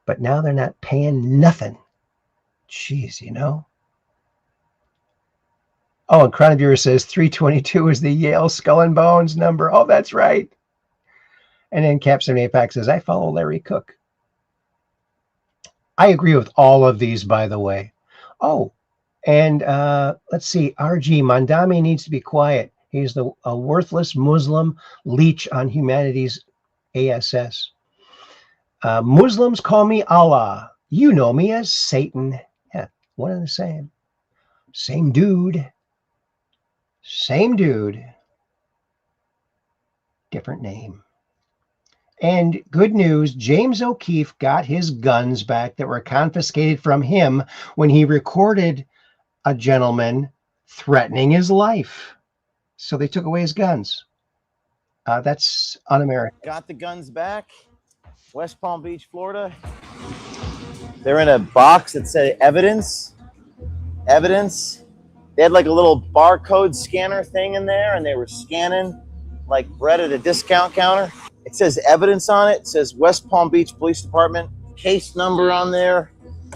but now they're not paying nothing. Jeez, you know. Oh, and Chronobure says 322 is the Yale Skull and Bones number. Oh, that's right. And then Captain APAC says, I follow Larry Cook. I agree with all of these, by the way. Oh, and let's see. RG, Mandami needs to be quiet. He's a worthless Muslim leech on humanity's ASS. Muslims call me Allah. You know me as Satan. Yeah, one and the same. Same dude. Same dude. Different name. And good news, James O'Keefe got his guns back that were confiscated from him when he recorded a gentleman threatening his life. So they took away his guns. That's un-American. Got the guns back. West Palm Beach, Florida. They're in a box that said evidence. Evidence. They had like a little barcode scanner thing in there, and they were scanning like bread at a discount counter. It says evidence on it. It says West Palm Beach Police Department. Case number on there.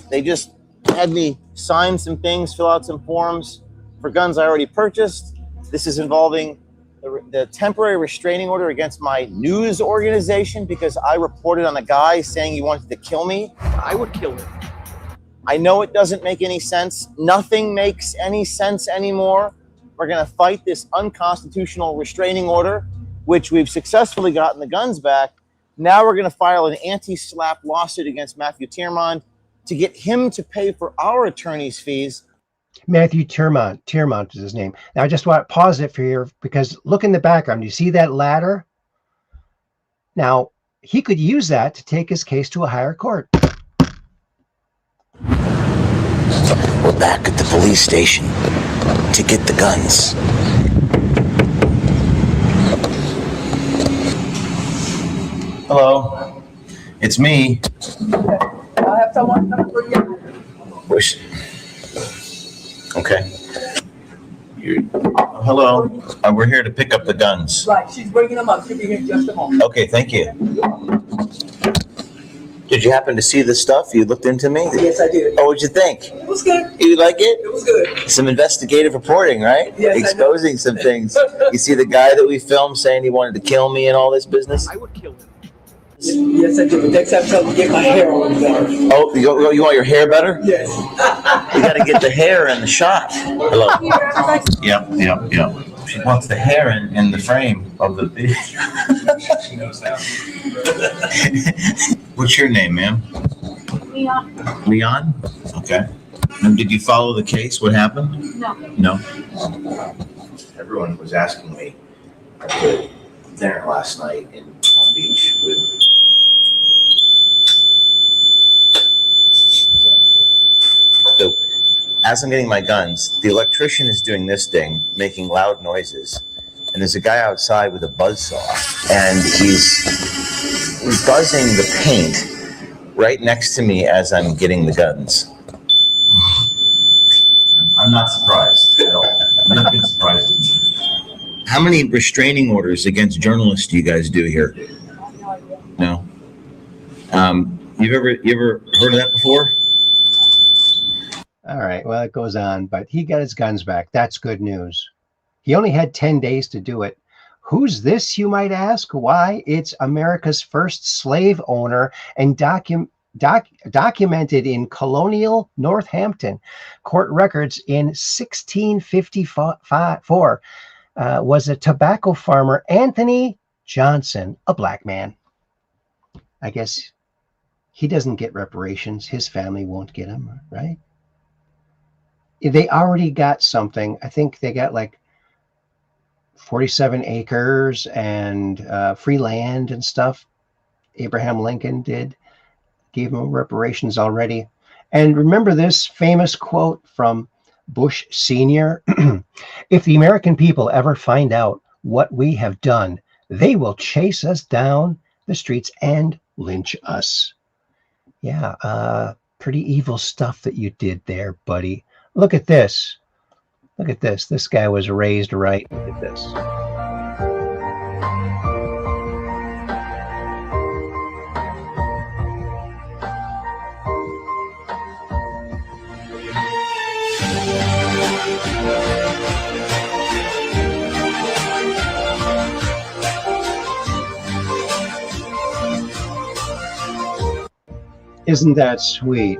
They just had me sign some things, fill out some forms for guns I already purchased. This is involving the temporary restraining order against my news organization because I reported on a guy saying he wanted to kill me. I would kill him. I know it doesn't make any sense. Nothing makes any sense anymore. We're going to fight this unconstitutional restraining order, which we've successfully gotten the guns back. Now we're going to file an anti-SLAPP lawsuit against Matthew Tiermont to get him to pay for our attorney's fees. Matthew Tiermont is his name. Now I just want to pause it for you because look in the background. You see that ladder? Now he could use that to take his case to a higher court. We're back at the police station to get the guns. Hello, it's me. I'll have someone come for you. Okay. Hello. We're here to pick up the guns. Right, she's bringing them up. She'll be here in just a moment. Okay, thank you. Did you happen to see the stuff? You looked into me? Yes, I did. Oh, what'd you think? It was good. You like it? It was good. Some investigative reporting, right? Yes, exposing some things. You see the guy that we filmed saying he wanted to kill me and all this business? I would kill him. Yes, I do. Next time, tell me to get my hair on better. Oh, you want your hair better? Yes. You got to get the hair in the shot. Hello. Yep. She wants the hair in the frame of the video. she knows now. What's your name, ma'am? Leon? Leon? Okay. And did you follow the case? What happened? No. No? Everyone was asking me at the dinner last night in Palm Beach with... So, as I'm getting my guns, the electrician is doing this thing, making loud noises. And there's a guy outside with a buzzsaw, and he's buzzing the paint right next to me as I'm getting the guns. I'm not surprised at all. I'm not being surprised. How many restraining orders against journalists do you guys do here? No. You ever heard of that before? All right, well, it goes on, but he got his guns back. That's good news. He only had 10 days to do it. Who's this, you might ask? Why, it's America's first slave owner and documented in colonial Northampton court records in 1654 was a tobacco farmer, Anthony Johnson, a black man. I guess he doesn't get reparations. His family won't get them, right? They already got something. I think they got like 47 acres and free land and stuff. Abraham Lincoln gave them reparations already. And remember this famous quote from Bush Sr.? If the American people ever find out what we have done, they will chase us down the streets and lynch us. Yeah, pretty evil stuff that you did there, buddy. Look at this. Look at this. This guy was raised right. Look at this. Isn't that sweet?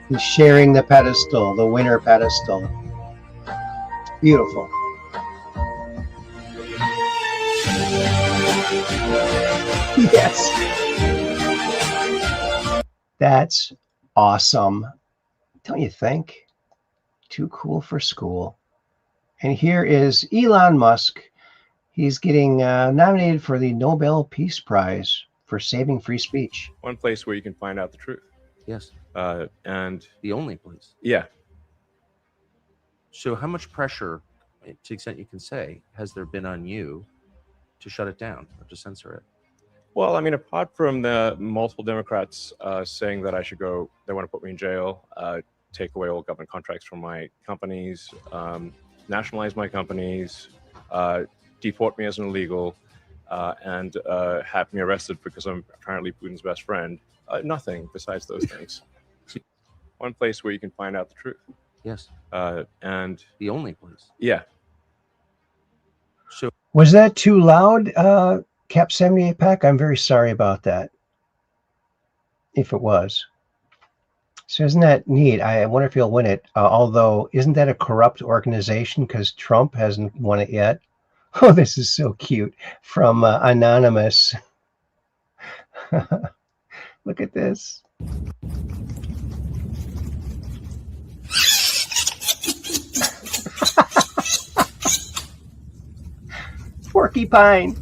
He's sharing the pedestal, the winner pedestal. Beautiful. Yes. That's awesome. Don't you think? Too cool for school. And here is Elon Musk. He's getting nominated for the Nobel Peace Prize for saving free speech. One place where you can find out the truth. Yes. And the only place. Yeah. So how much pressure, to the extent you can say, has there been on you to shut it down or to censor it? Well, I mean, apart from the multiple Democrats saying that I should go, they want to put me in jail, take away all government contracts from my companies, nationalize my companies, deport me as an illegal, and have me arrested because I'm apparently Putin's best friend. Nothing besides those things. One place where you can find out the truth. Yes. And the only place. Yeah. So was that too loud, Cap 78 Pack? I'm very sorry about that. If it was. So isn't that neat? I wonder if he'll win it. Although, isn't that a corrupt organization because Trump hasn't won it yet? Oh, this is so cute. From Anonymous. Look at this. Porcupine.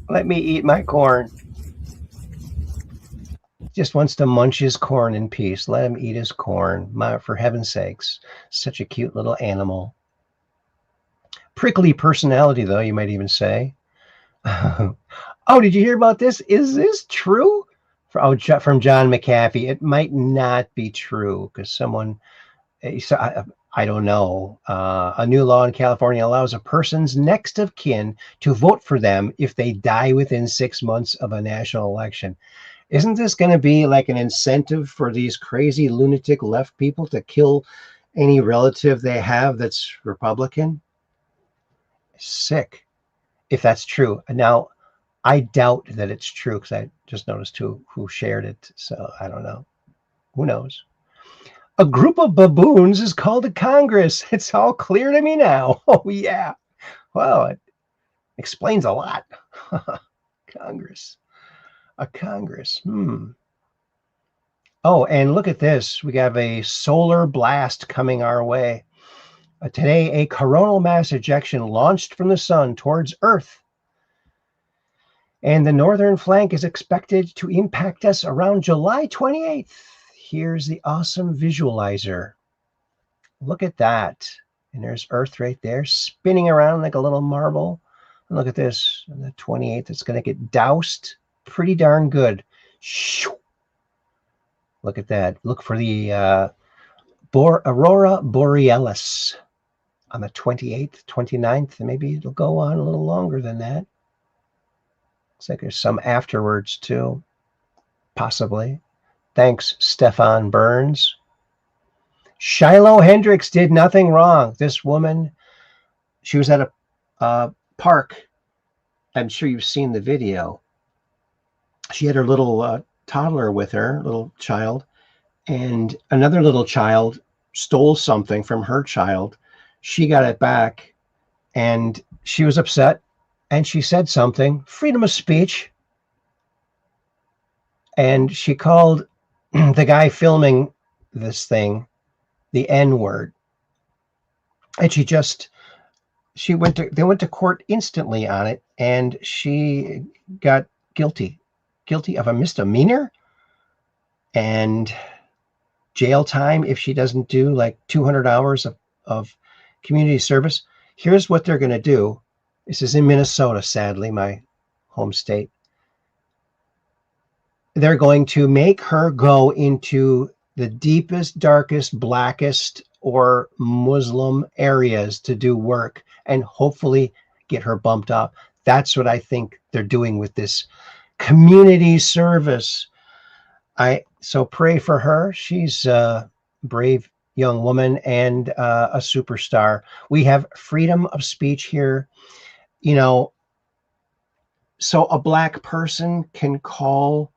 Let me eat my corn. Just wants to munch his corn in peace. Let him eat his corn. For heaven's sakes. Such a cute little animal. Prickly personality, though, you might even say. Oh, did you hear about this? Is this true? From John McAfee. It might not be true because someone, I don't know. A new law in California allows a person's next of kin to vote for them if they die within 6 months of a national election. Isn't this going to be like an incentive for these crazy lunatic left people to kill any relative they have that's Republican? Sick, if that's true. Now, I doubt that it's true because I just noticed who shared it. So I don't know. Who knows? A group of baboons is called a Congress. It's all clear to me now. Oh, yeah. Well, it explains a lot. Congress. A Congress. Oh, and look at this. We have a solar blast coming our way. Today, a coronal mass ejection launched from the sun towards Earth. And the northern flank is expected to impact us around July 28th. Here's the awesome visualizer. Look at that. And there's Earth right there, spinning around like a little marble. And look at this. On the 28th, it's going to get doused pretty darn good. Look at that. Look for the Aurora Borealis on the 28th, 29th. Maybe it'll go on a little longer than that. Looks like there's some afterwards, too. Possibly. Thanks, Stefan Burns. Shiloh Hendricks did nothing wrong. This woman, she was at a park. I'm sure you've seen the video. She had her little toddler with her, little child, and another little child stole something from her child. She got it back, and she was upset, and she said something, freedom of speech, and she called the guy filming this thing the N-word, and they went to court instantly on it, and she got guilty of a misdemeanor and jail time if she doesn't do like 200 hours of community service. Here's what they're going to do. This is in Minnesota, sadly, my home state. They're going to make her go into the deepest, darkest, blackest, or Muslim areas to do work and hopefully get her bumped up. That's what I think they're doing with this community service. So pray for her. She's a brave young woman and a superstar. We have freedom of speech here. You know, so a black person can call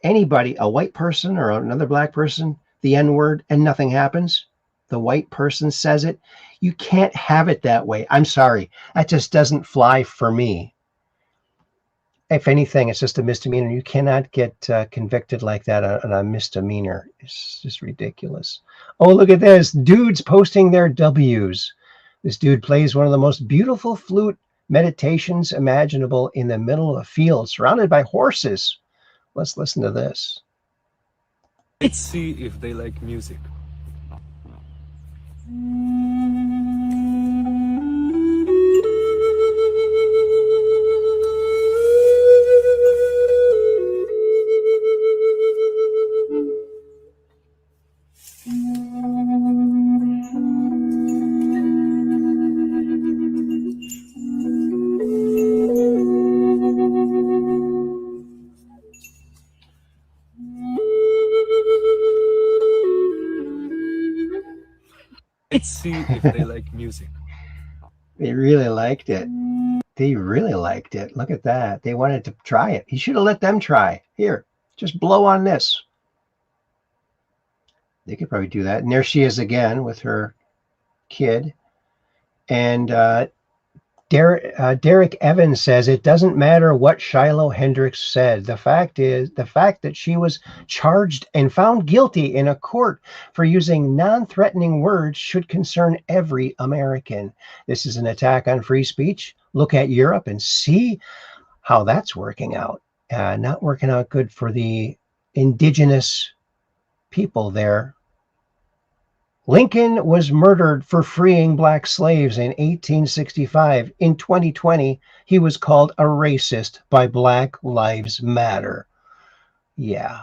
anybody, a white person or another black person, the N-word, and nothing happens. The white person says it. You can't have it that way. I'm sorry. That just doesn't fly for me. If anything, it's just a misdemeanor. You cannot get convicted like that on a misdemeanor. It's just ridiculous. Oh, look at this. Dudes posting their W's. This dude plays one of the most beautiful flute meditations imaginable in the middle of a field surrounded by horses. Let's listen to this. Let's see if they like music. Let's see if they like music. They really liked it. They really liked it. Look at that. They wanted to try it. He should have let them try. Here, just blow on this. They could probably do that. And there she is again with her kid. And Derek Evans says, it doesn't matter what Shiloh Hendricks said. The fact that she was charged and found guilty in a court for using non-threatening words should concern every American. This is an attack on free speech. Look at Europe and see how that's working out. Not working out good for the indigenous people there. Lincoln was murdered for freeing black slaves in 1865. In 2020, he was called a racist by Black Lives Matter. Yeah.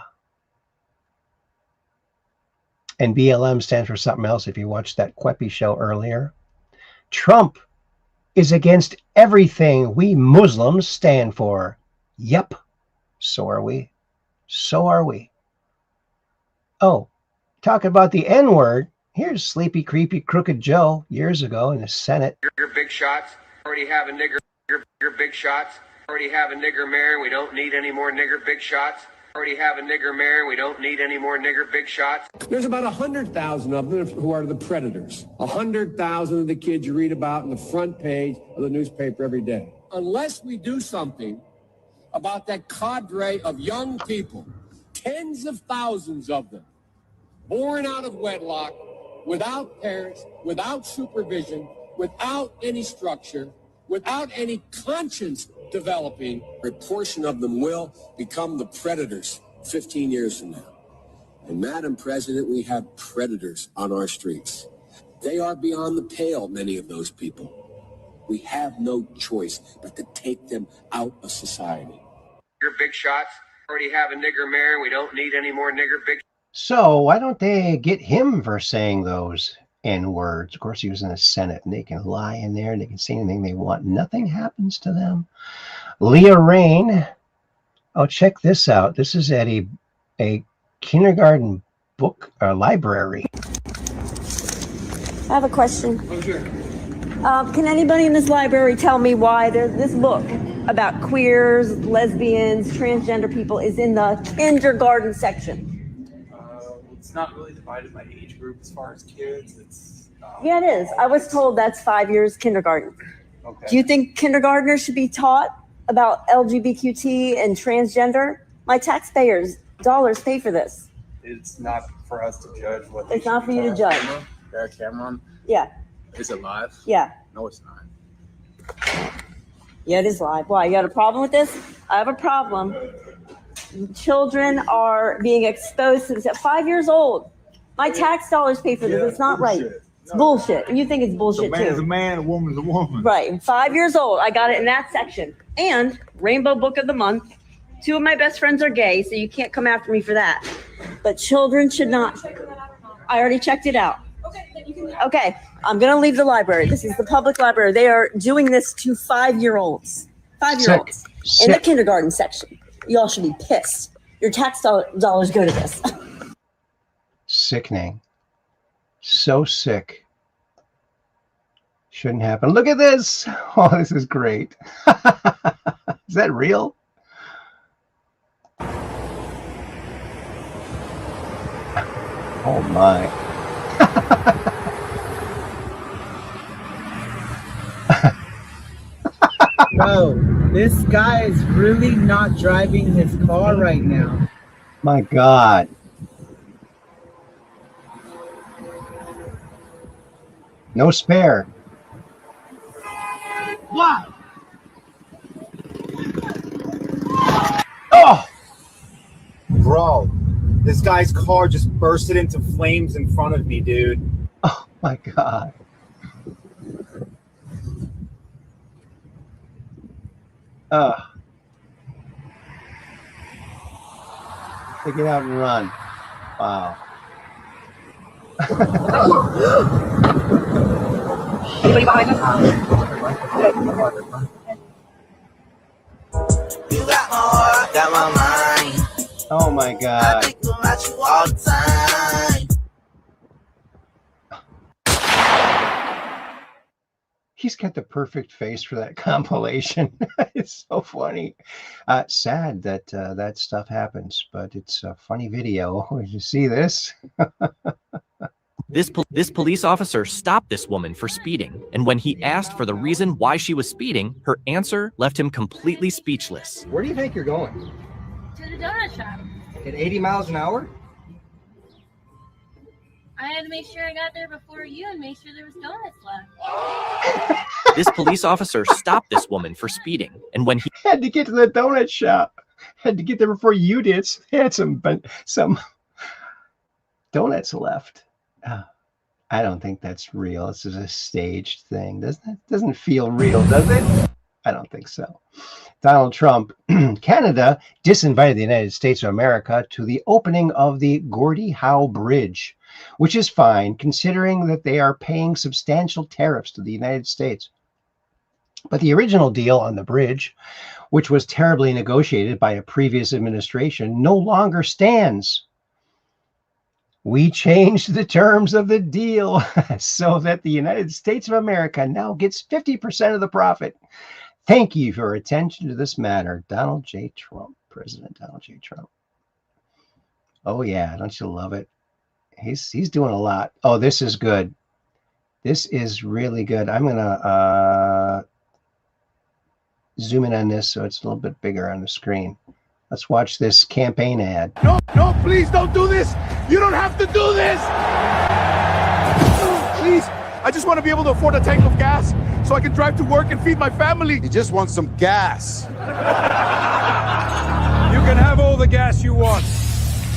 And BLM stands for something else if you watched that Queppy show earlier. Trump is against everything we Muslims stand for. Yep. So are we. So are we. Oh, talk about the N-word. Here's Sleepy, Creepy, Crooked Joe years ago in the Senate. Your big shots already have a nigger. Your big shots Already have a nigger mayor, we don't need any more nigger big shots. Already have a nigger mayor, we don't need any more nigger big shots. There's about 100,000 of them who are the predators. 100,000 of the kids you read about on the front page of the newspaper every day. Unless we do something about that cadre of young people, tens of thousands of them, born out of wedlock, without parents, without supervision, without any structure, without any conscience developing, a portion of them will become the predators 15 years from now. And Madam President, we have predators on our streets. They are beyond the pale, many of those people. We have no choice but to take them out of society. Nigger big shots. Already have a nigger mayor, we don't need any more nigger big. So why don't they get him for saying those N words? Of course, he was in the Senate, and they can lie in there, and they can say anything they want. Nothing happens to them. Leah Rain. Oh, check this out. This is at a kindergarten book or library. I have a question. Oh, sure. Can anybody in this library tell me why this book about queers, lesbians, transgender people is in the kindergarten section? It's not really divided by age group as far as kids. It's Yeah, it is. I was told that's 5 years kindergarten. okay. Do you think kindergartners should be taught about LGBTQ and transgender? My taxpayers' dollars pay for this. It's not for us to judge what. It's not for you to judge. There, Cameron. Yeah, Is it live? yeah. No, it's not. Yeah, it is live. Why? You got a problem with this? I have a problem. Children are being exposed to this at 5 years old. My tax dollars pay for this. It's not right. It's bullshit. And you think it's bullshit A man is a too. man, a woman is a woman. Right. And 5 years old. I got it in that section. And Rainbow Book of the Month. 2 of my best friends are gay, so you can't come after me for that. But children should not. I already checked it out. Okay, I'm going to leave the library. This is the public library. They are doing this to 5-year-olds. 5-year-olds in the kindergarten section. Y'all should be pissed. Your tax dollars go to this. Sickening. So sick. Shouldn't happen. Look at this. Oh, this is great. Is that real? Oh my. Bro, this guy is really not driving his car right now. My God. No spare. What? Oh! Bro, this guy's car just bursted into flames in front of me, dude. Oh my God. Take it out and run. Wow. Anybody behind us? You got my heart, got my mind. Oh my God. I think about you all the time. He's got the perfect face for that compilation. It's so funny. Sad that that stuff happens, but it's a funny video. Did you see this? This police officer stopped this woman for speeding, and when he asked for the reason why she was speeding, her answer left him completely speechless. Where do you think you're going? To the donut shop. At 80 miles an hour? I had to make sure I got there before you and make sure there was donuts left. This police officer stopped this woman for speeding, and when he had to get to the donut shop, had to get there before you did. So they had some donuts left. I don't think that's real. This is a staged thing. Doesn't feel real, does it? I don't think so. Donald Trump, Canada disinvited the United States of America to the opening of the Gordie Howe Bridge, which is fine considering that they are paying substantial tariffs to the United States. But the original deal on the bridge, which was terribly negotiated by a previous administration, no longer stands. We changed the terms of the deal so that the United States of America now gets 50% of the profit. Thank you for your attention to this matter. Donald J. Trump, President Donald J. Trump. Oh yeah, don't you love it? He's doing a lot. Oh, this is good. This is really good. I'm gonna zoom in on this so it's a little bit bigger on the screen. Let's watch this campaign ad. No, no, please don't do this. You don't have to do this. Please, I just want to be able to afford a tank of gas so I can drive to work and feed my family. You just want some gas. You can have all the gas you want,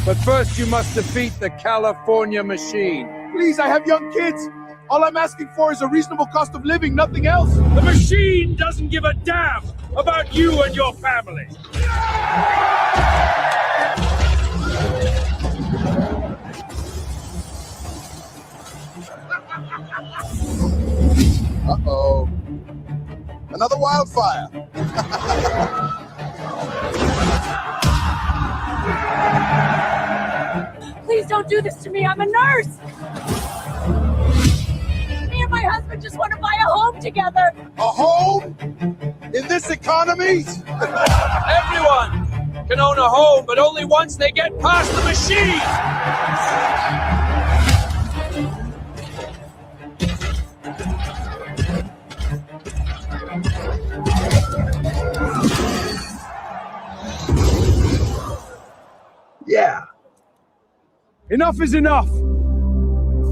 but first you must defeat the California machine. Please, I have young kids. All I'm asking for is a reasonable cost of living, nothing else. The machine doesn't give a damn about you and your family. Uh-oh. Another wildfire. Please don't do this to me. I'm a nurse. Me and my husband just want to buy a home together. A home? In this economy? Everyone can own a home, but only once they get past the machine. Yeah. Enough is enough.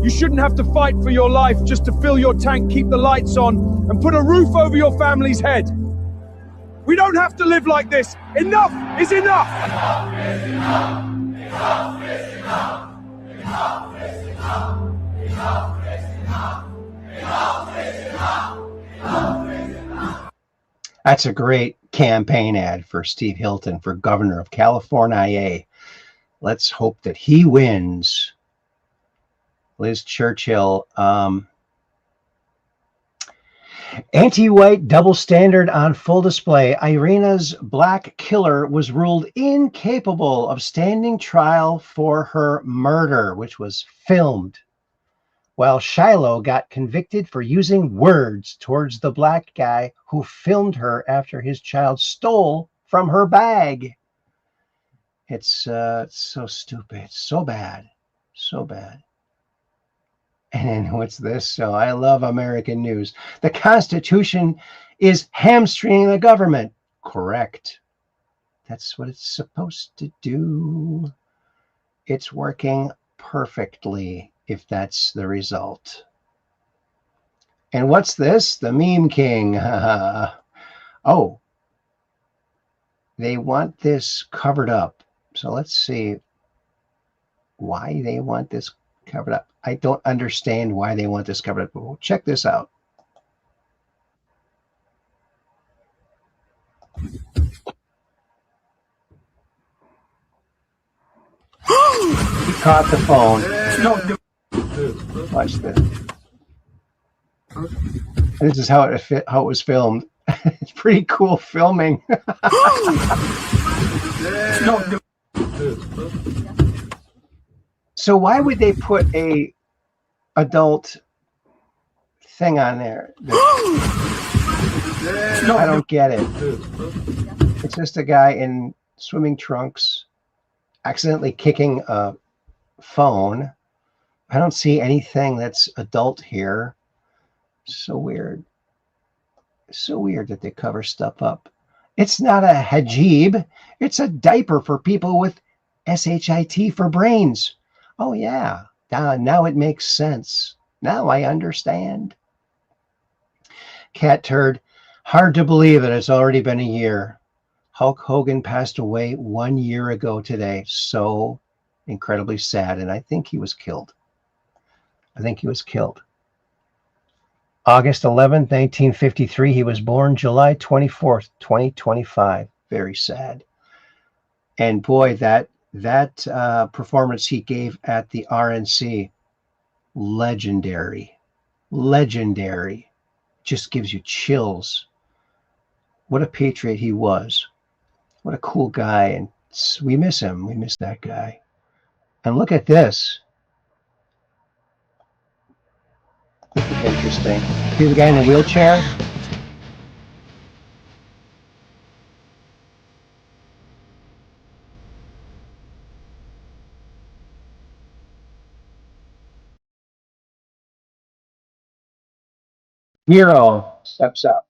You shouldn't have to fight for your life just to fill your tank, keep the lights on, and put a roof over your family's head. We don't have to live like this. Enough is enough. Enough is enough. Enough is enough. Enough is enough. Enough is enough. Enough is enough. Enough is enough. That's a great campaign ad for Steve Hilton for governor of California. Let's hope that he wins. Liz Churchill. Anti-white double standard on full display. Irina's black killer was ruled incapable of standing trial for her murder, which was filmed, while Shiloh got convicted for using words towards the black guy who filmed her after his child stole from her bag. It's so stupid, so bad, so bad. And then what's this? So I love American news. The Constitution is hamstringing the government. Correct. That's what it's supposed to do. It's working perfectly if that's the result. And what's this? The meme king. Oh, they want this covered up. So let's see why they want this covered up. I don't understand why they want this covered up, but we'll check this out. He caught the phone. Watch this. This is how it was filmed. It's pretty cool filming. So why would they put a adult thing on there? I don't get it. It's just a guy in swimming trunks accidentally kicking a phone. I don't see anything that's adult here. So weird. So weird that they cover stuff up. It's not a hijab. It's a diaper for people with SHIT for brains. Oh, yeah. Now it makes sense. Now I understand. Cat turd. Hard to believe that it's already been a year. Hulk Hogan passed away 1 year ago today. So incredibly sad. And I think he was killed. I think he was killed. August 11th, 1953. He was born July 24th, 2025. Very sad. And boy, that performance he gave at the RNC, legendary. Just gives you chills. What a patriot he was. What a cool guy. And we miss him. We miss that guy. And look at this. This is interesting. See the guy in the wheelchair? Hero steps up.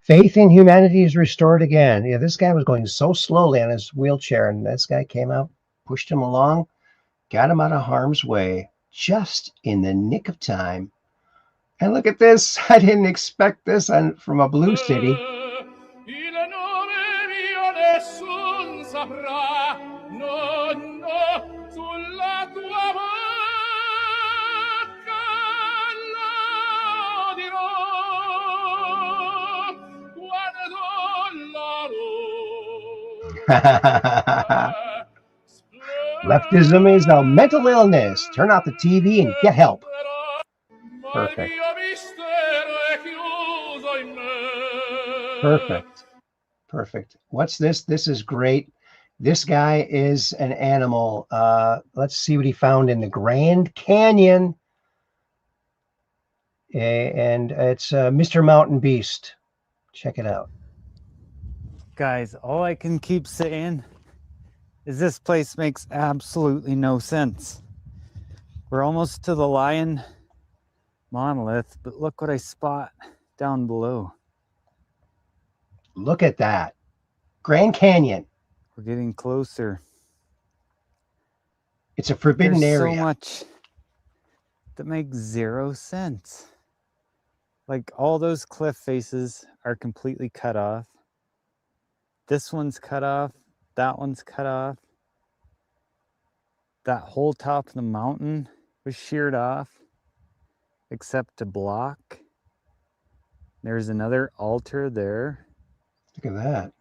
Faith in humanity is restored again. Yeah, this guy was going so slowly on his wheelchair, and this guy came out, pushed him along, got him out of harm's way, just in the nick of time. And look at this. I didn't expect this from a blue city. Leftism is a mental illness. Turn off the TV and get help. Perfect. Perfect. Perfect. What's this? This is great. This guy is an animal. Let's see what he found in the Grand Canyon. And it's Mr. Mountain Beast. Check it out. Guys, all I can keep saying is this place makes absolutely no sense. We're almost to the lion monolith, but look what I spot down below. Look at that. Grand Canyon. We're getting closer. It's a forbidden area. So much that makes zero sense. Like all those cliff faces are completely cut off. This one's cut off. That one's cut off. That whole top of the mountain was sheared off, except to block. There's another altar there. Look at that.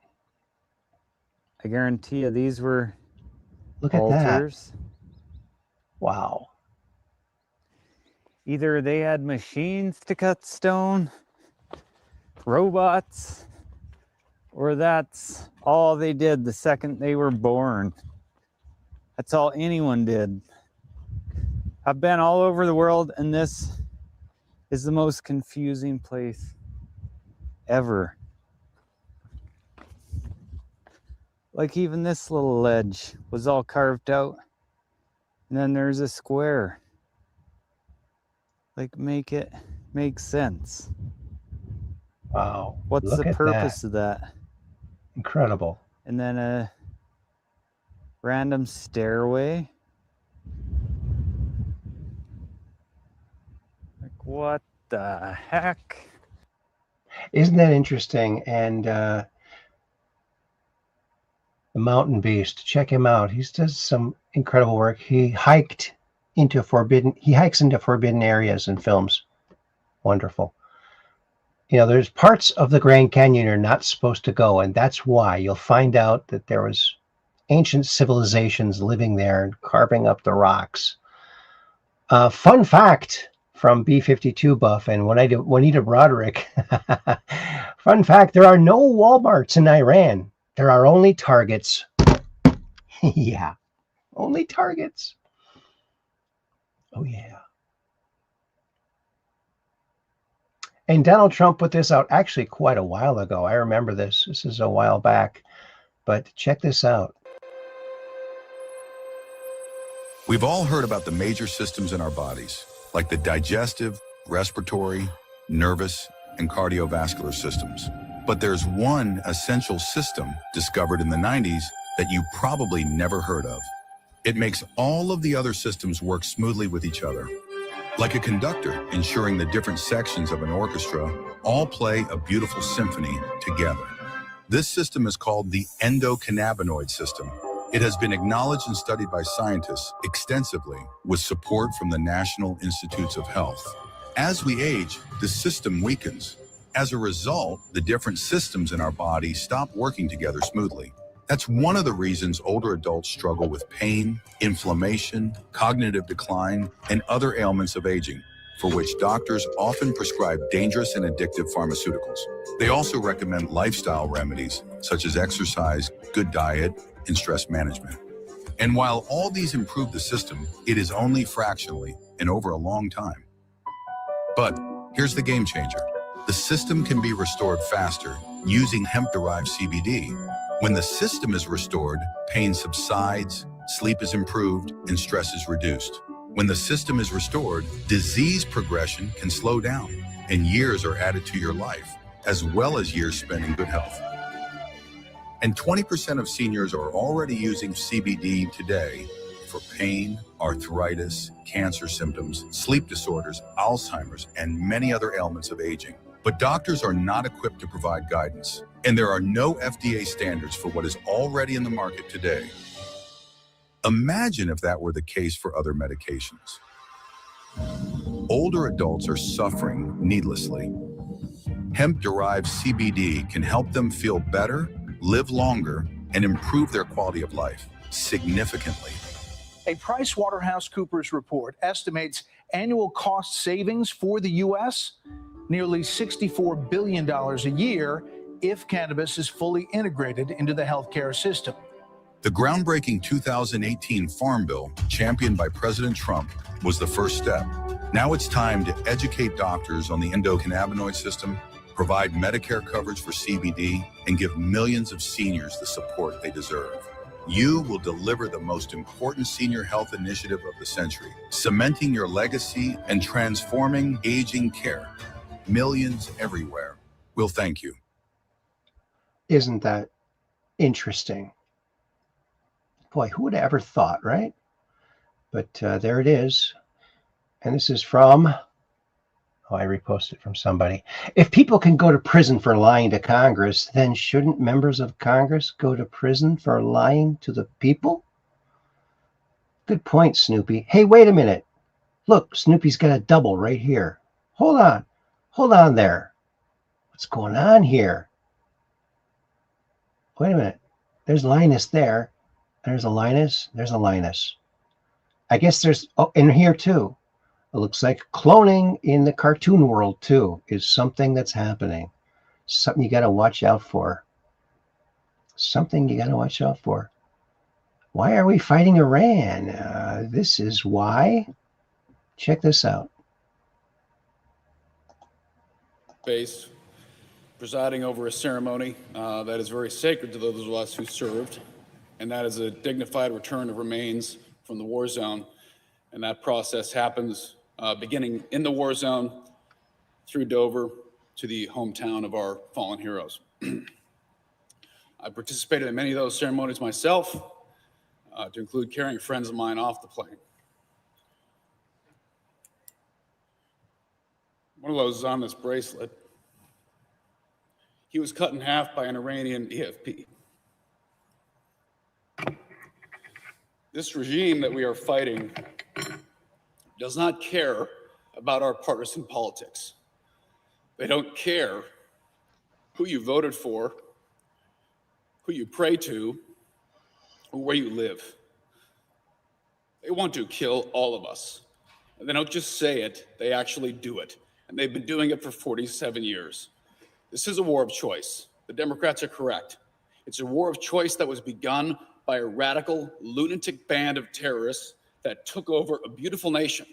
I guarantee you these were Look at altars. That. Wow. Either they had machines to cut stone, robots, or that's all they did the second they were born. That's all anyone did. I've been all over the world, and this is the most confusing place ever. Like even this little ledge was all carved out, and then there's a square. Like make it make sense. Wow. What's the purpose of that? Incredible. And then a random stairway. Like what the heck? Isn't that interesting? And the Mountain Beast, check him out. He does some incredible work. He hikes into forbidden areas and films. Wonderful. You know, there's parts of the Grand Canyon you're not supposed to go, and that's why. You'll find out that there was ancient civilizations living there and carving up the rocks. Fun fact from B-52 buff and Juanita Broderick. Fun fact, there are no Walmarts in Iran. There are only Targets. Yeah, only Targets. Oh, yeah. And Donald Trump put this out actually quite a while ago. I remember this. This is a while back. But check this out. We've all heard about the major systems in our bodies, like the digestive, respiratory, nervous, and cardiovascular systems. But there's one essential system discovered in the 90s that you probably never heard of. It makes all of the other systems work smoothly with each other. Like a conductor ensuring the different sections of an orchestra all play a beautiful symphony together. This system is called the endocannabinoid system. It has been acknowledged and studied by scientists extensively with support from the National Institutes of Health. As we age, the system weakens. As a result, the different systems in our body stop working together smoothly. That's one of the reasons older adults struggle with pain, inflammation, cognitive decline, and other ailments of aging, for which doctors often prescribe dangerous and addictive pharmaceuticals. They also recommend lifestyle remedies, such as exercise, good diet, and stress management. And while all these improve the system, it is only fractionally and over a long time. But here's the game changer. The system can be restored faster using hemp-derived CBD. When the system is restored, pain subsides, sleep is improved, and stress is reduced. When the system is restored, disease progression can slow down, and years are added to your life, as well as years spent in good health. And 20% of seniors are already using CBD today for pain, arthritis, cancer symptoms, sleep disorders, Alzheimer's, and many other ailments of aging. But doctors are not equipped to provide guidance, and there are no FDA standards for what is already in the market today. Imagine if that were the case for other medications. Older adults are suffering needlessly. Hemp-derived CBD can help them feel better, live longer, and improve their quality of life significantly. A PricewaterhouseCoopers report estimates annual cost savings for the U.S. nearly $64 billion a year if cannabis is fully integrated into the healthcare system. The groundbreaking 2018 Farm Bill, championed by President Trump, was the first step. Now it's time to educate doctors on the endocannabinoid system, provide Medicare coverage for CBD, and give millions of seniors the support they deserve. You will deliver the most important senior health initiative of the century, cementing your legacy and transforming aging care. Millions everywhere will thank you. Isn't that interesting? Boy, who would have ever thought, right? But there it is. And this is from, I reposted from somebody. If people can go to prison for lying to Congress, then shouldn't members of Congress go to prison for lying to the people? Good point, Snoopy. Hey, wait a minute. Look, Snoopy's got a double right here. Hold on there. What's going on here? Wait a minute. There's Linus there. There's a Linus. There's a Linus. I guess there's, oh, in here too. It looks like cloning in the cartoon world too is something that's happening. Something you got to watch out for. Something you got to watch out for. Why are we fighting Iran? This is why. Check this out. Base, presiding over a ceremony that is very sacred to those of us who served, and that is a dignified return of remains from the war zone. And that process happens beginning in the war zone through Dover to the hometown of our fallen heroes. I participated in many of those ceremonies myself, to include carrying friends of mine off the plane. One of those is on this bracelet. He was cut in half by an Iranian EFP. This regime that we are fighting does not care about our partisan politics. They don't care who you voted for, who you pray to, or where you live. They want to kill all of us. And they don't just say it, they actually do it. And they've been doing it for 47 years. This is a war of choice. The Democrats are correct. It's a war of choice that was begun by a radical, lunatic band of terrorists that took over a beautiful nation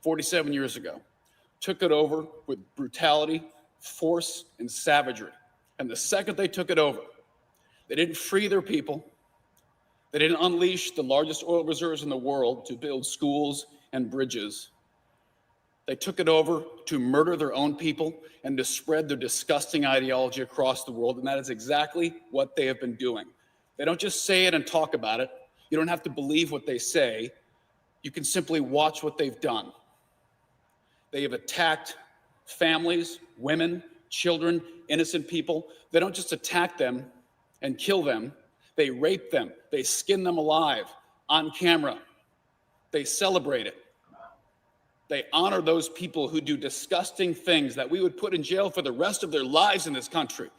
47 years ago. Took it over with brutality, force, and savagery. And the second they took it over, they didn't free their people. They didn't unleash the largest oil reserves in the world to build schools and bridges. They took it over to murder their own people and to spread their disgusting ideology across the world. And that is exactly what they have been doing. They don't just say it and talk about it. You don't have to believe what they say. You can simply watch what they've done. They have attacked families, women, children, innocent people. They don't just attack them and kill them. They rape them. They skin them alive on camera. They celebrate it. They honor those people who do disgusting things that we would put in jail for the rest of their lives in this country.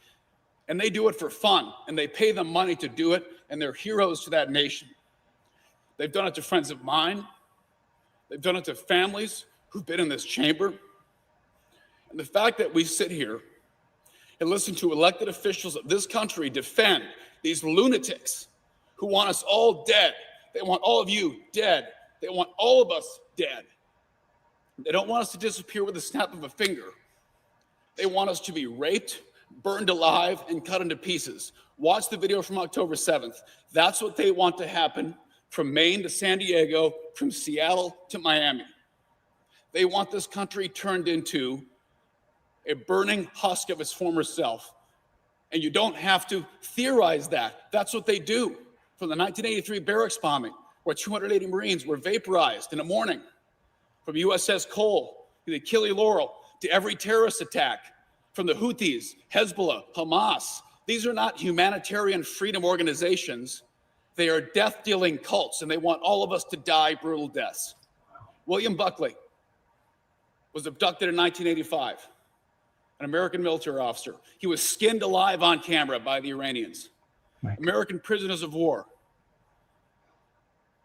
And they do it for fun, and they pay them money to do it, and they're heroes to that nation. They've done it to friends of mine. They've done it to families who've been in this chamber. And the fact that we sit here and listen to elected officials of this country defend these lunatics who want us all dead, They want all of you dead. They want all of us dead. They don't want us to disappear with the snap of a finger. They want us to be raped, burned alive, and cut into pieces. Watch the video from October 7th. That's what they want to happen from Maine to San Diego, from Seattle to Miami. They want this country turned into a burning husk of its former self. And you don't have to theorize that. That's what they do. From the 1983 barracks bombing, where 280 Marines were vaporized in a morning, from USS Cole to the Achille Laurel to every terrorist attack, from the Houthis, Hezbollah, Hamas. These are not humanitarian freedom organizations. They are death-dealing cults, and they want all of us to die brutal deaths. William Buckley was abducted in 1985, an American military officer. He was skinned alive on camera by the Iranians. American prisoners of war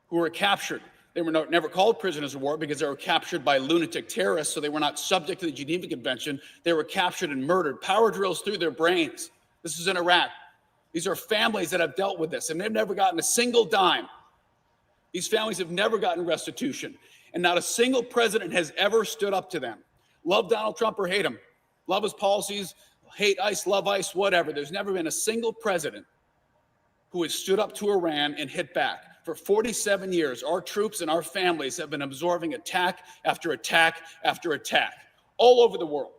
who were captured. They were never called prisoners of war because they were captured by lunatic terrorists, so they were not subject to the Geneva Convention. They were captured and murdered, power drills through their brains. This is in Iraq. These are families that have dealt with this, and they've never gotten a single dime. These families have never gotten restitution, and not a single president has ever stood up to them. Love Donald Trump or hate him, love his policies, hate ICE, love ICE, whatever. There's never been a single president who has stood up to Iran and hit back. For 47 years, our troops and our families have been absorbing attack after attack after attack all over the world.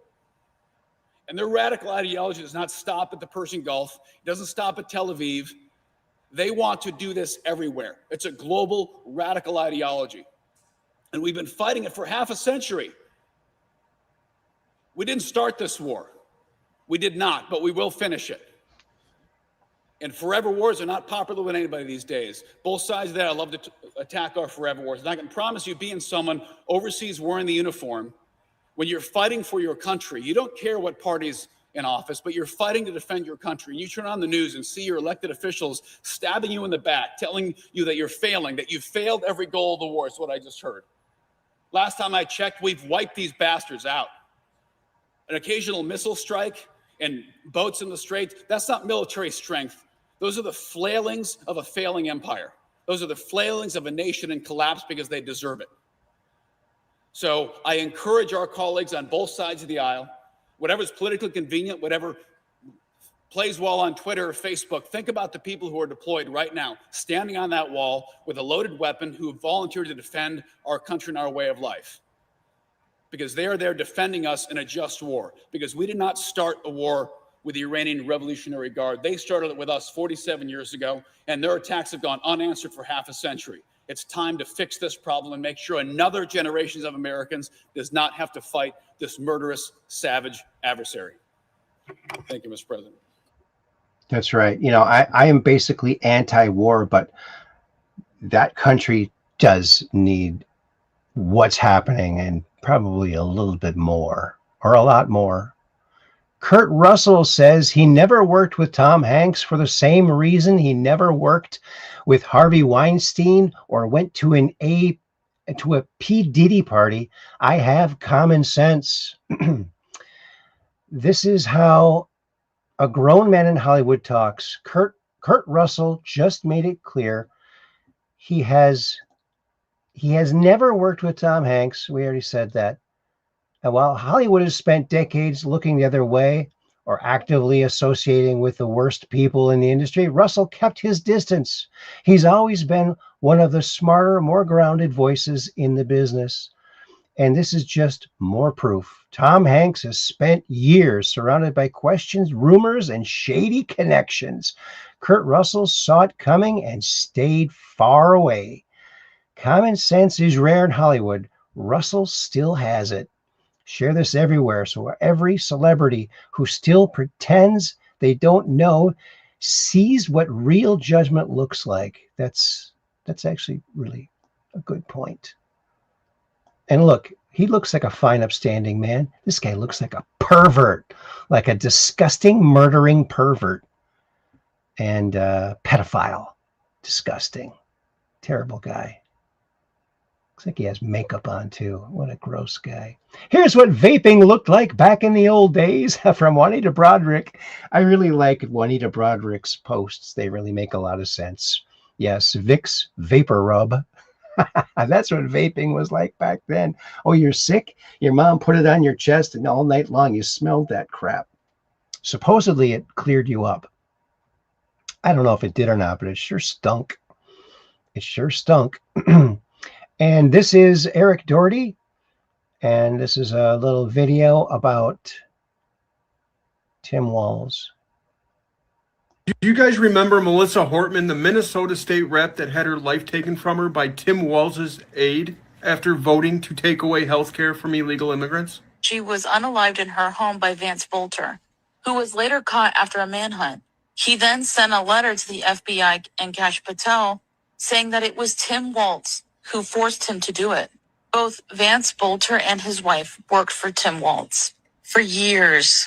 And their radical ideology does not stop at the Persian Gulf. It doesn't stop at Tel Aviv. They want to do this everywhere. It's a global radical ideology. And we've been fighting it for half a century. We didn't start this war. We did not, but we will finish it. And forever wars are not popular with anybody these days. Both sides of that, I love to attack our forever wars. And I can promise you, being someone overseas wearing the uniform, when you're fighting for your country, you don't care what party's in office, but you're fighting to defend your country. And you turn on the news and see your elected officials stabbing you in the back, telling you that you're failing, that you failed every goal of the war. Is what I just heard. Last time I checked, we've wiped these bastards out. An occasional missile strike and boats in the straits, that's not military strength. Those are the flailings of a failing empire. Those are the flailings of a nation in collapse because they deserve it. So I encourage our colleagues on both sides of the aisle, whatever's politically convenient, whatever plays well on Twitter or Facebook, think about the people who are deployed right now, standing on that wall with a loaded weapon, who have volunteered to defend our country and our way of life. Because they are there defending us in a just war. Because we did not start a war with the Iranian Revolutionary Guard. They started it with us 47 years ago, and their attacks have gone unanswered for half a century. It's time to fix this problem and make sure another generation of Americans does not have to fight this murderous, savage adversary. Thank you, Mr. President. That's right. You know, I am basically anti-war, but that country does need what's happening and probably a little bit more, or a lot more. Kurt Russell says he never worked with Tom Hanks for the same reason he never worked with Harvey Weinstein or went to a P. Diddy party. I have common sense. This is how a grown man in Hollywood talks. Kurt Russell just made it clear he has never worked with Tom Hanks. We already said that. And while Hollywood has spent decades looking the other way or actively associating with the worst people in the industry, Russell kept his distance. He's always been one of the smarter, more grounded voices in the business. And this is just more proof. Tom Hanks has spent years surrounded by questions, rumors, and shady connections. Kurt Russell saw it coming and stayed far away. Common sense is rare in Hollywood. Russell still has it. Share this everywhere so every celebrity who still pretends they don't know sees what real judgment looks like. That's actually really a good point. And look, he looks like a fine, upstanding man. This guy looks like a pervert, like a disgusting, murdering pervert and pedophile. Disgusting. Terrible guy. Looks like he has makeup on too. What a gross guy. Here's what vaping looked like back in the old days from Juanita Broderick. I really like Juanita Broderick's posts. They really make a lot of sense. Yes, Vicks Vapor Rub. That's what vaping was like back then. Oh, you're sick? Your mom put it on your chest, and all night long you smelled that crap. Supposedly it cleared you up. I don't know if it did or not, but it sure stunk. It sure stunk. And this is Eric Doherty, and this is a little video about Tim Walz. Do you guys remember Melissa Hortman, the Minnesota state rep that had her life taken from her by Tim Walz's aide after voting to take away health care from illegal immigrants? She was unalived in her home by Vance Bolter, who was later caught after a manhunt. He then sent a letter to the FBI and Kash Patel saying that it was Tim Walz who forced him to do it. Both Vance Bolter and his wife worked for Tim Walz for years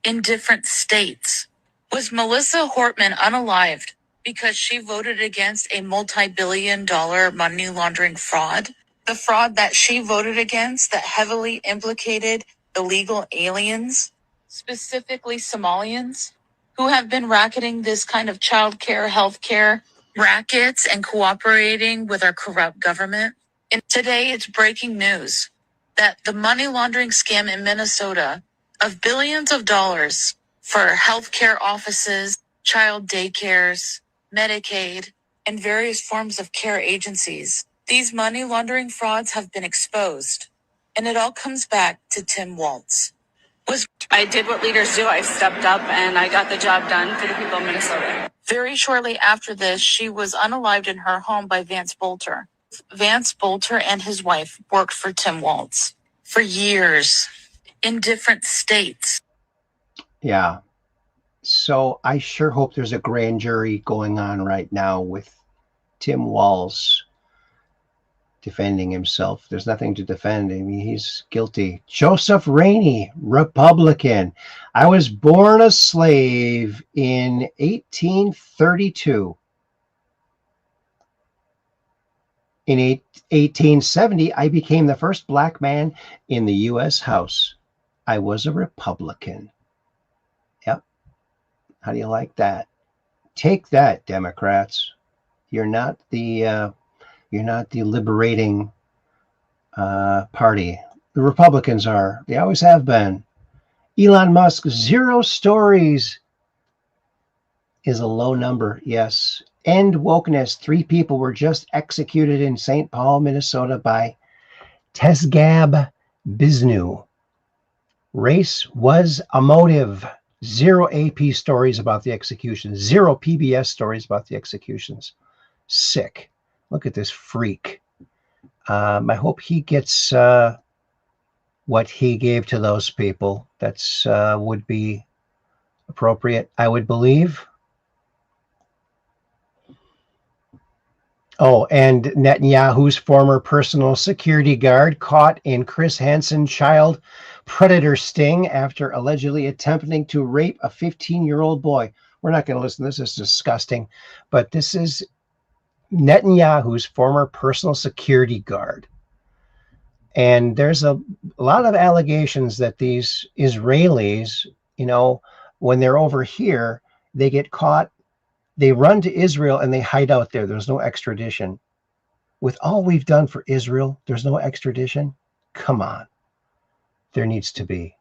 in different states. Was Melissa Hortman unalived because she voted against a multi-billion-dollar money laundering fraud? The fraud that she voted against that heavily implicated illegal aliens, specifically Somalians, who have been racketing this kind of childcare, healthcare rackets and cooperating with our corrupt government. And today it's breaking news that the money laundering scam in Minnesota of billions of dollars for healthcare offices, child daycares, Medicaid, and various forms of care agencies. These money laundering frauds have been exposed, and it all comes back to Tim Walz. I did what leaders do. I stepped up and I got the job done for the people of Minnesota. Very shortly after this, she was unalived in her home by Vance Bolter. Vance Bolter and his wife worked for Tim Walz for years in different states. Yeah. So I sure hope there's a grand jury going on right now with Tim Walz defending himself. There's nothing to defend. I mean, he's guilty. Joseph Rainey, Republican. I was born a slave in 1832. In 1870, I became the first black man in the U.S. House. I was a Republican. Yep. How do you like that? Take that, Democrats. You're not the liberating party. The Republicans are. They always have been. Elon Musk, 0 stories is a low number. Yes. End wokeness. 3 people were just executed in St. Paul, Minnesota by Tesgab Biznu. Race was a motive. 0 AP stories about the executions. 0 PBS stories about the executions. Sick. Look at this freak. I hope he gets what he gave to those people. That's would be appropriate, I would believe. Oh, and Netanyahu's former personal security guard caught in Chris Hansen child predator sting after allegedly attempting to rape a 15-year-old boy. We're not going to listen to this. This is disgusting. But this is Netanyahu's former personal security guard. And there's a lot of allegations that these Israelis, you know, when they're over here, they get caught. They run to Israel and they hide out there. There's no extradition. With all we've done for Israel, there's no extradition? Come on. There needs to be.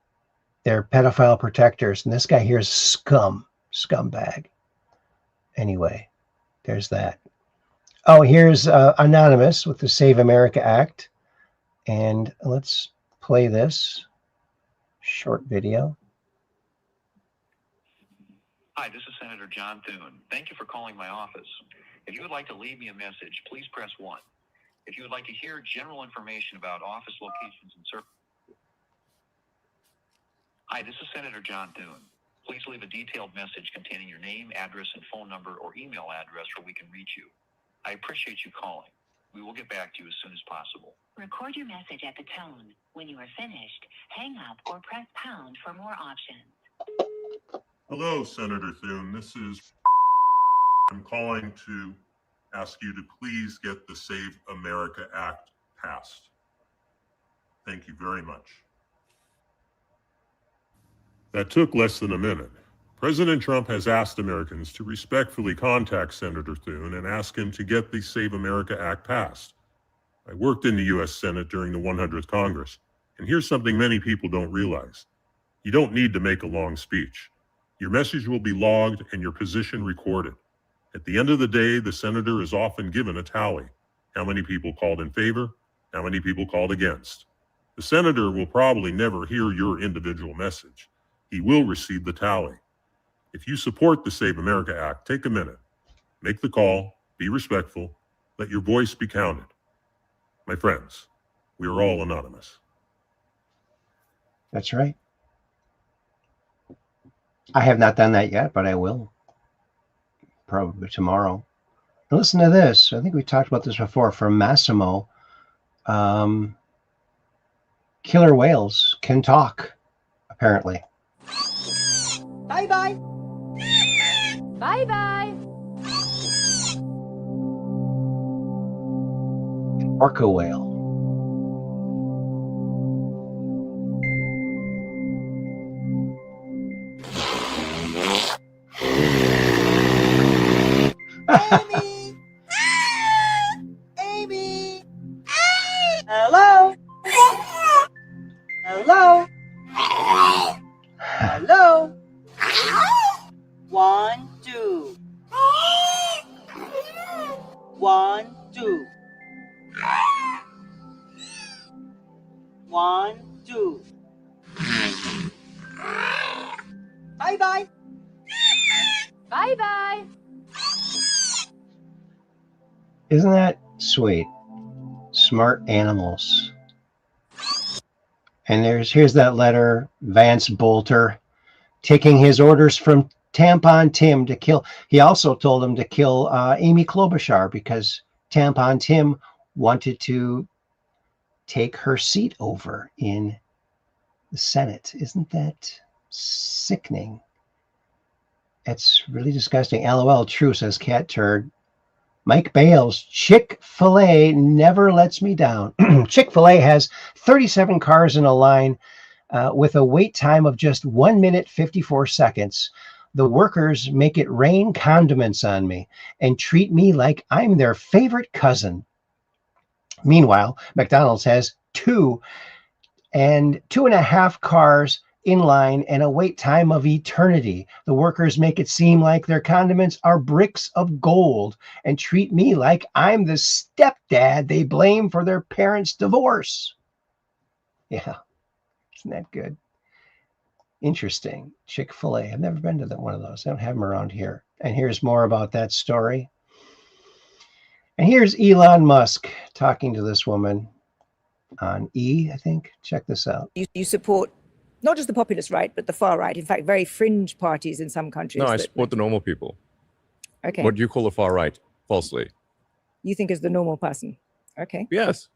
They're pedophile protectors. And this guy here is scumbag. Anyway, there's that. Oh, here's Anonymous with the Save America Act. And let's play this short video. Hi, this is Senator John Thune. Thank you for calling my office. If you would like to leave me a message, please press 1. If you would like to hear general information about office locations and services. Hi, this is Senator John Thune. Please leave a detailed message containing your name, address, and phone number or email address where we can reach you. I appreciate you calling. We will get back to you as soon as possible. Record your message at the tone. When you are finished, hang up or press pound for more options. Hello, Senator Thune. This is I'm calling to ask you to please get the Save America Act passed. Thank you very much. That took less than a minute. President Trump has asked Americans to respectfully contact Senator Thune and ask him to get the Save America Act passed. I worked in the U.S. Senate during the 100th Congress, and here's something many people don't realize. You don't need to make a long speech. Your message will be logged and your position recorded. At the end of the day, the senator is often given a tally. How many people called in favor? How many people called against? The senator will probably never hear your individual message. He will receive the tally. If you support the Save America Act, take a minute. Make the call, be respectful, let your voice be counted. My friends, we are all anonymous. That's right. I have not done that yet, but I will. Probably tomorrow. And listen to this. I think we talked about this before from Massimo. Killer whales can talk, apparently. Bye-bye. Bye-bye. Orca whale. Amy. Hello. Hello. Hello. 1, 2. 1, 2. 1, 2. Bye-bye. Bye-bye. Isn't that sweet? Smart animals. And here's that letter, Vance Bolter, taking his orders from Tampon Tim to kill. He also told him to kill Amy Klobuchar because Tampon Tim wanted to take her seat over in the Senate. Isn't that sickening? It's really disgusting. LOL, true, says Cat Turd. Mike Bales, Chick-fil-A never lets me down. Chick-fil-A has 37 cars in a line with a wait time of just 1 minute, 54 seconds. The workers make it rain condiments on me and treat me like I'm their favorite cousin. Meanwhile, McDonald's has 2 and 2.5 cars in line and a wait time of eternity. The workers make it seem like their condiments are bricks of gold and treat me like I'm the stepdad they blame for their parents' divorce. Yeah, isn't that good? Interesting. Chick-fil-A. I've never been to one of those. I don't have them around here. And here's more about that story. And here's Elon Musk talking to this woman on E, I think. Check this out. You support not just the populist right, but the far right. In fact, very fringe parties in some countries. No, I support the normal people. Okay. What do you call the far right? Falsely. You think is the normal person. Okay. Yes.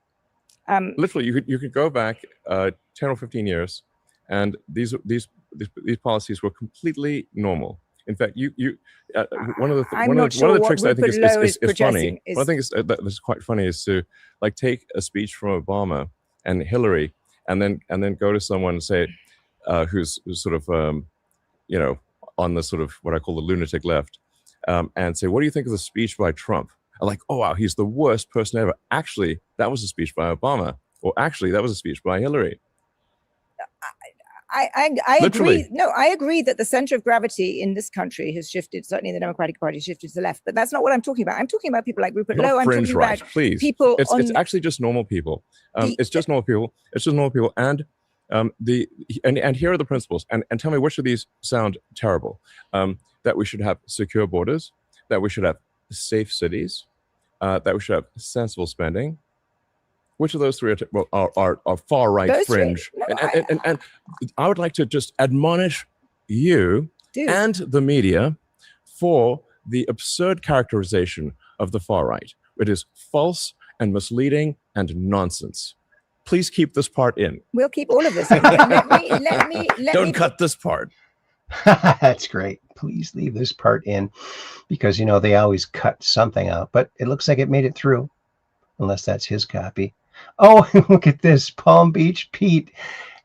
Literally, you could go back 10 or 15 years, and these policies were completely normal. In fact, one of the tricks that I think is funny. One thing that's quite funny is to like take a speech from Obama and Hillary, and then go to someone and say, who's sort of on the sort of what I call the lunatic left, and say, what do you think of the speech by Trump? I'm like, oh wow, he's the worst person ever. Actually, that was a speech by Obama, or actually, that was a speech by Hillary. I agree. No, I agree that the center of gravity in this country has shifted. Certainly, the Democratic Party shifted to the left. But that's not what I'm talking about. I'm talking about people like Rupert Lowe. I'm Fringe talking right, about please. people. It's actually just normal people. It's just normal people. It's just normal people. And and here are the principles. And tell me which of these sound terrible. That we should have secure borders. That we should have safe cities. That we should have sensible spending. Which of those three are far right fringe? And I would like to just admonish you and the media for the absurd characterization of the far right. It is false and misleading and nonsense. Please keep this part in. We'll keep all of this in. Let me Don't cut this part. That's great. Please leave this part in because, they always cut something out. But it looks like it made it through, unless that's his copy. Oh, look at this. Palm Beach Pete.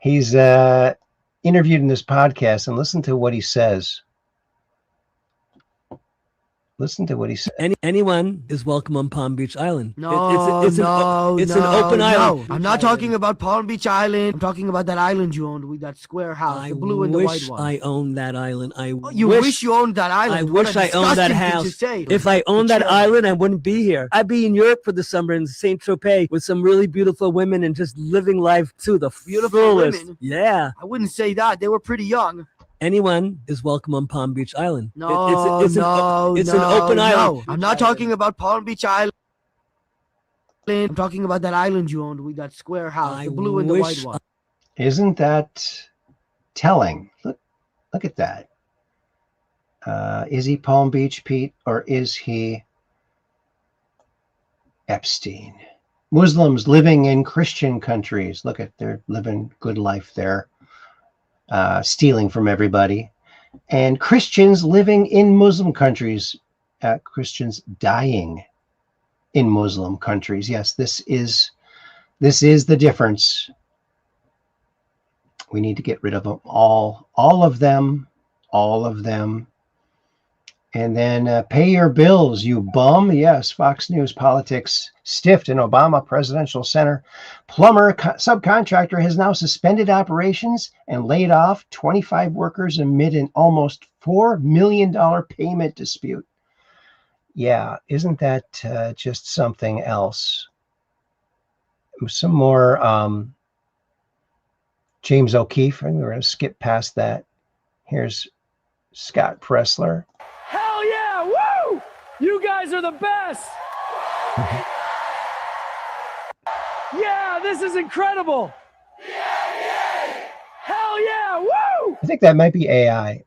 He's interviewed in this podcast, and listen to what he says. Listen to what he said. Anyone is welcome on Palm Beach Island. No, It's an open island. I'm not talking about Palm Beach Island. I'm talking about that island you owned with that square house, the blue and the white one. I owned that island. You wish you owned that island. I wish I owned that house. If I owned that island, I wouldn't be here. I'd be in Europe for the summer in Saint Tropez with some really beautiful women and just living life to the fullest. Women? Yeah. I wouldn't say that. They were pretty young. Anyone is welcome on Palm Beach Island. No, it's an open island. I'm not talking about Palm Beach Island. I'm talking about that island you owned with that square house, the blue and the white one. Isn't that telling? Look at that. Is he Palm Beach Pete or is he Epstein? Muslims living in Christian countries. Look at, they're living good life there. Stealing from everybody, and Christians living in Muslim countries, Christians dying in Muslim countries. Yes, this is the difference. We need to get rid of them all of them, and then pay your bills, you bum. Yes, Fox News politics stiffed in Obama Presidential Center. Plumber subcontractor has now suspended operations and laid off 25 workers amid an almost $4 million payment dispute. Yeah, isn't that just something else? Some more James O'Keefe, and we're going to skip past that. Here's Scott Pressler. Hell yeah! Woo! You guys are the best! Yeah, this is incredible! Hell yeah! Woo! I think that might be AI.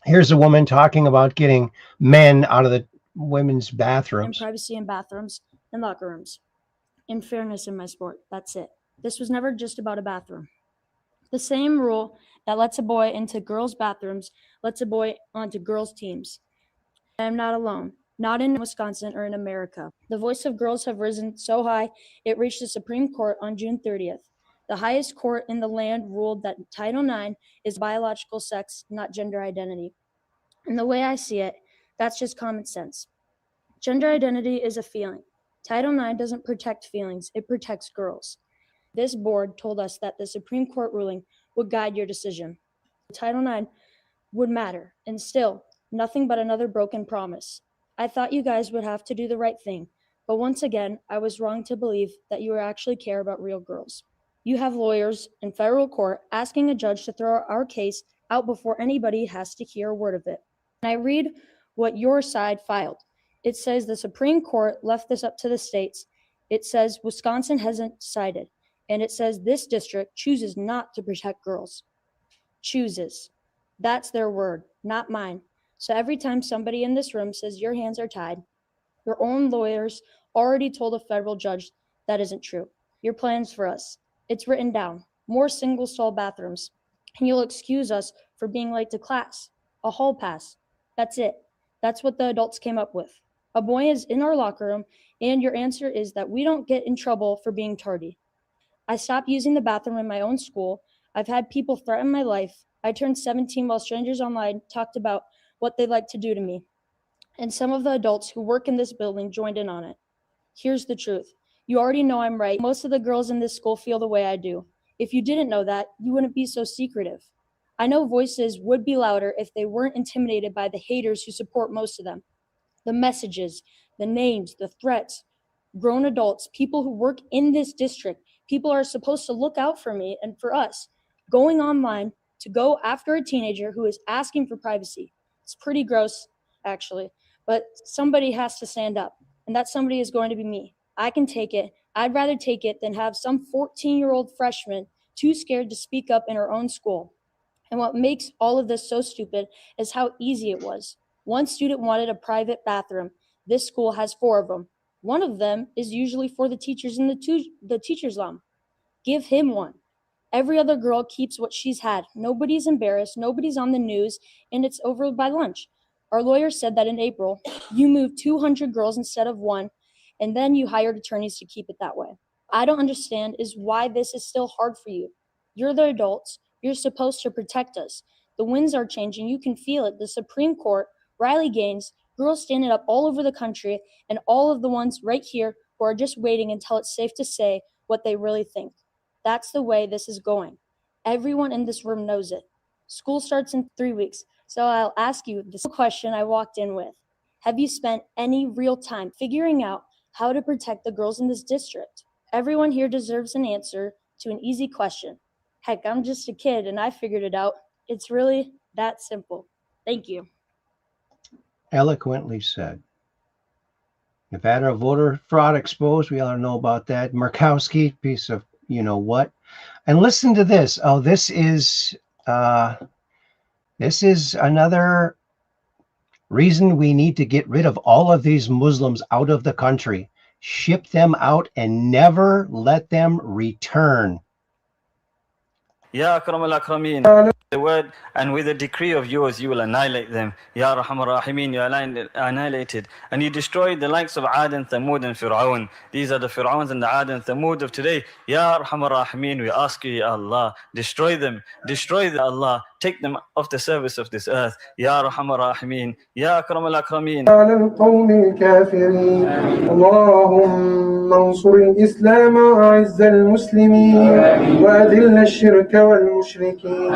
Here's a woman talking about getting men out of the women's And bathrooms. privacy in bathrooms and locker rooms. And fairness in my sport. That's it. This was never just about a bathroom. The same rule that lets a boy into girls' bathrooms lets a boy onto girls' teams. I am not alone. Not in Wisconsin or in America. The voice of girls have risen so high, it reached the Supreme Court on June 30th. The highest court in the land ruled that Title IX is biological sex, not gender identity. And the way I see it, that's just common sense. Gender identity is a feeling. Title IX doesn't protect feelings, it protects girls. This board told us that the Supreme Court ruling would guide your decision. Title IX would matter, and still, nothing but another broken promise. I thought you guys would have to do the right thing, but once again, I was wrong to believe that you actually care about real girls. You have lawyers in federal court asking a judge to throw our case out before anybody has to hear a word of it. And I read what your side filed. It says the Supreme Court left this up to the states. It says Wisconsin hasn't decided. And it says this district chooses not to protect girls. Chooses. That's their word, not mine. So every time somebody in this room says your hands are tied, your own lawyers already told a federal judge that isn't true. Your plans for us. It's written down. More single-stall bathrooms. And you'll excuse us for being late to class. A hall pass. That's it. That's what the adults came up with. A boy is in our locker room, and your answer is that we don't get in trouble for being tardy. I stopped using the bathroom in my own school. I've had people threaten my life. I turned 17 while strangers online talked about what they'd like to do to me. And some of the adults who work in this building joined in on it. Here's the truth. You already know I'm right. Most of the girls in this school feel the way I do. If you didn't know that, you wouldn't be so secretive. I know voices would be louder if they weren't intimidated by the haters who support most of them. The messages, the names, the threats. Grown adults, people who work in this district, people are supposed to look out for me and for us. Going online to go after a teenager who is asking for privacy. It's pretty gross, actually, but somebody has to stand up, and that somebody is going to be me. I can take it. I'd rather take it than have some 14-year-old freshman too scared to speak up in her own school. And what makes all of this so stupid is how easy it was. One student wanted a private bathroom. This school has 4 of them. One of them is usually for the teachers in the teacher's lounge. Give him one. Every other girl keeps what she's had. Nobody's embarrassed, nobody's on the news, and it's over by lunch. Our lawyer said that in April, you moved 200 girls instead of 1, and then you hired attorneys to keep it that way. I don't understand is why this is still hard for you. You're the adults. You're supposed to protect us. The winds are changing. You can feel it. The Supreme Court Riley Gaines, girls standing up all over the country, and all of the ones right here who are just waiting until it's safe to say what they really think. That's the way this is going. Everyone in this room knows it. School starts in 3 weeks, so I'll ask you this question I walked in with. Have you spent any real time figuring out how to protect the girls in this district? Everyone here deserves an answer to an easy question. Heck, I'm just a kid and I figured it out. It's really that simple. Thank you. Eloquently said. Nevada voter fraud exposed. We all know about that. Murkowski, piece of you know what. And listen to this. Oh, this is another reason we need to get rid of all of these Muslims out of the country. Ship them out and never let them return. Ya Akram al-Akramin, the word, and with the decree of yours, you will annihilate them. Ya Rahman Rahimin, you annihilated. And you destroyed the likes of Ad and Thamud and Fir'aun. These are the Fir'auns and the Ad and Thamud of today. Ya Rahman Rahimin, we ask you, Ya Allah, destroy them. Destroy them, Allah. Take them off the surface of this earth. Ya Rahman Rahimin, Ya Akram al-Akramin. على القوم الكافرين اللهم انصر الإسلام وأعز المسلمين وأذل الشرك والمشركين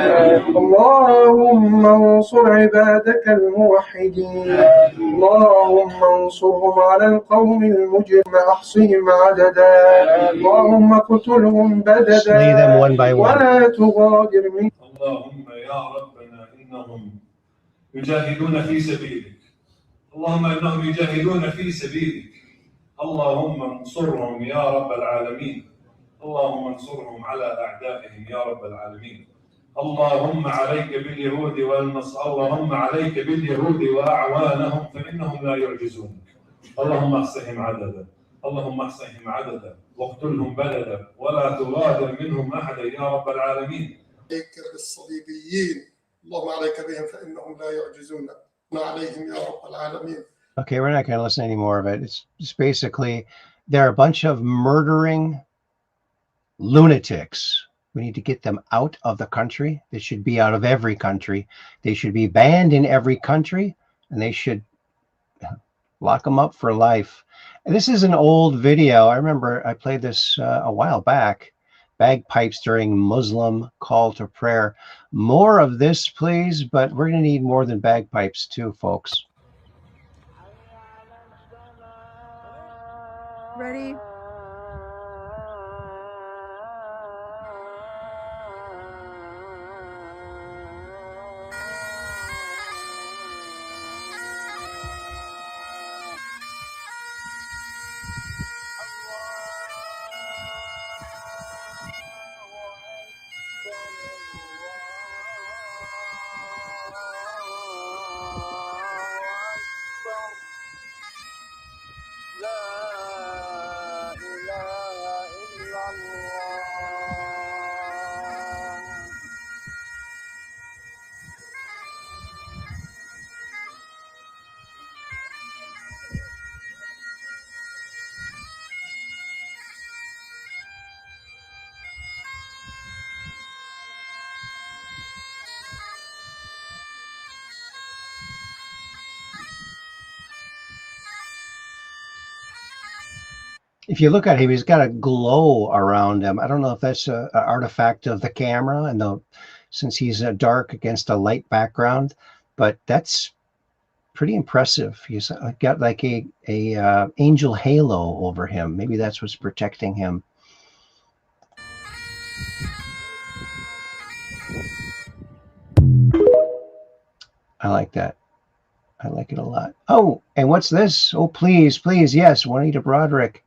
اللهم انصر عبادك الموحدين اللهم انصرهم على القوم المجرم أحصهم عددا اللهم اقتلهم بددا ولا تغادر منهم اللهم يا ربنا إنهم يجاهدون في سبيلك اللهم إنهم يجاهدون في سبيلك اللهم انصرهم يا رب العالمين اللهم انصرهم على أعدائهم يا رب العالمين اللهم عليك باليهود اللهم عليك باليهود وأعوانهم فإنهم لا يعجزونك اللهم احصهم عددا اللهم احصهم عددا واقتلهم بددا ولا تغادر منهم أحدا يا رب العالمين عليك بالصليبيين اللهم عليك بهم فإنهم لا يعجزون ما عليهم يا رب العالمين. Okay, we're not going to listen any more of it. It's just basically they're a bunch of murdering lunatics. We need to get them out of the country. They should be out of every country. They should be banned in every country, and they should lock them up for life. And this is an old video. I remember I played this a while back. Bagpipes during Muslim call to prayer. More of this, please, but we're going to need more than bagpipes too, folks. Ready? If you look at him, he's got a glow around him. I don't know if that's an artifact of the camera and since he's dark against a light background, but that's pretty impressive. He's got like a angel halo over him. Maybe that's what's protecting him. I like that. I like it a lot. Oh, and what's this? Oh, please, please, yes, Juanita Broderick.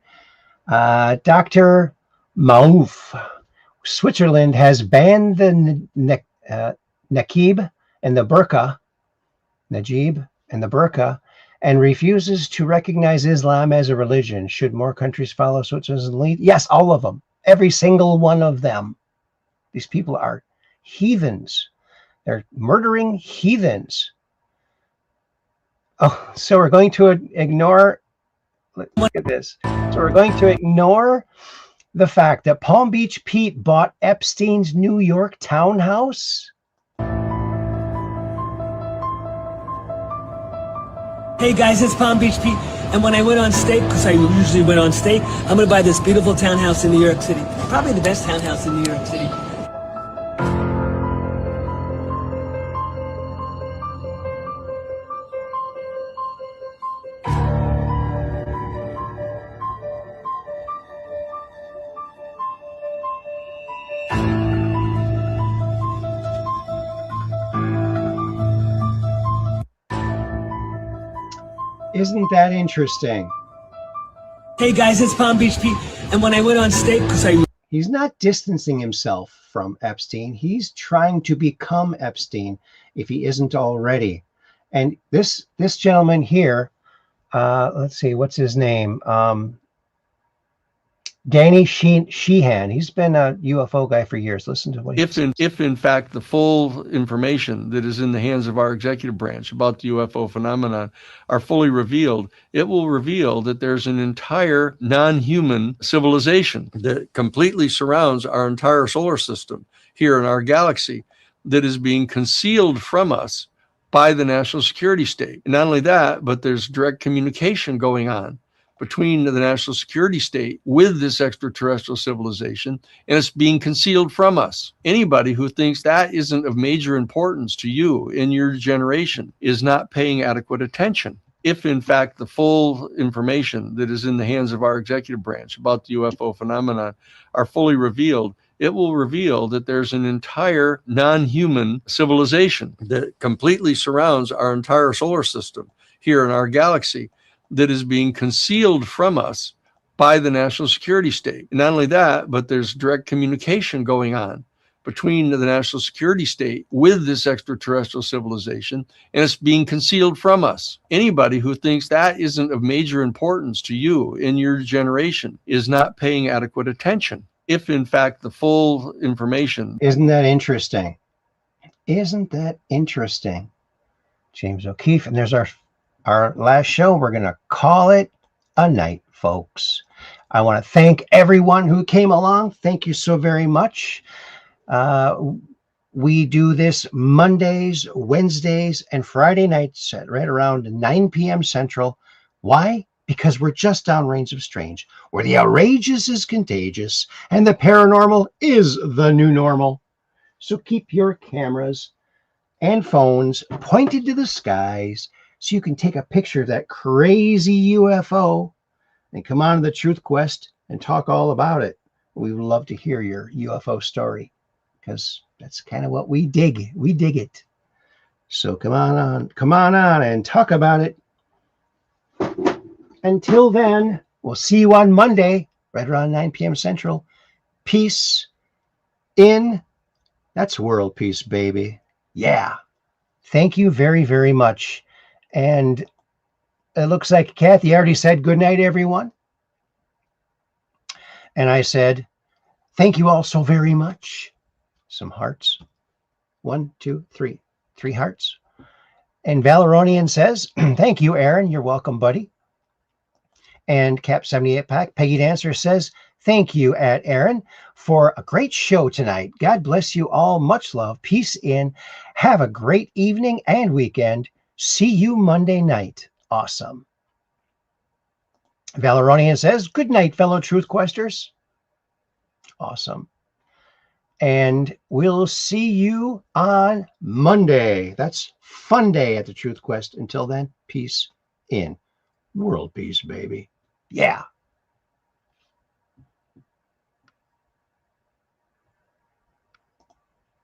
Dr. Maouf, Switzerland has banned the Najib and the burqa, and refuses to recognize Islam as a religion. Should more countries follow Switzerland's lead? Yes, all of them. Every single one of them. These people are heathens. They're murdering heathens. Oh, so we're going to ignore. Look at this. So we're going to ignore the fact that Palm Beach Pete bought Epstein's New York townhouse. Hey guys, it's Palm Beach Pete. And when I went on state, because I usually went on state, I'm going to buy this beautiful townhouse in New York City. Probably the best townhouse in New York City. Isn't that interesting? Hey guys, it's Palm Beach Pete. And when I went on state, because he's not distancing himself from Epstein. He's trying to become Epstein if he isn't already. And this gentleman here, let's see, what's his name? Danny Sheehan. He's been a UFO guy for years. Listen to what he says. If in fact the full information that is in the hands of our executive branch about the UFO phenomenon are fully revealed, it will reveal that there's an entire non-human civilization that completely surrounds our entire solar system here in our galaxy that is being concealed from us by the national security state. And not only that, but there's direct communication going on between the national security state with this extraterrestrial civilization, and it's being concealed from us. Anybody who thinks that isn't of major importance to you in your generation is not paying adequate attention. If in fact the full information that is in the hands of our executive branch about the UFO phenomenon are fully revealed, it will reveal that there's an entire non-human civilization that completely surrounds our entire solar system here in our galaxy that is being concealed from us by the national security state. And not only that, but there's direct communication going on between the national security state with this extraterrestrial civilization, and it's being concealed from us. Anybody who thinks that isn't of major importance to you in your generation is not paying adequate attention. If in fact the full information. Isn't that interesting? Isn't that interesting? James O'Keefe, and there's our last show. We're going to call it a night, folks. I want to thank everyone who came along. Thank you so very much. We do this Mondays, Wednesdays, and Friday nights at right around 9 p.m. Central. Why? Because we're just downrange of strange, where the outrageous is contagious and the paranormal is the new normal. So keep your cameras and phones pointed to the skies so you can take a picture of that crazy UFO and come on to the Truth Quest and talk all about it. We would love to hear your UFO story because that's kind of what we dig. We dig it. So come on and talk about it. Until then, we'll see you on Monday, right around 9 p.m. Central. Peace in. That's world peace, baby. Yeah. Thank you very, very much. And it looks like Kathy already said good night, everyone. And I said, thank you all so very much. Some hearts. 1, 2, 3. 3 hearts. And Valeronian says, thank you, Aaron. You're welcome, buddy. And Cap 78 Pack, Peggy Dancer says, thank you, Aaron, for a great show tonight. God bless you all. Much love. Peace in. Have a great evening and weekend. See you Monday night. Awesome. Valeronian says, good night, fellow Truth Questers. Awesome. And we'll see you on Monday. That's fun day at the Truth Quest. Until then, peace in. World peace, baby. Yeah.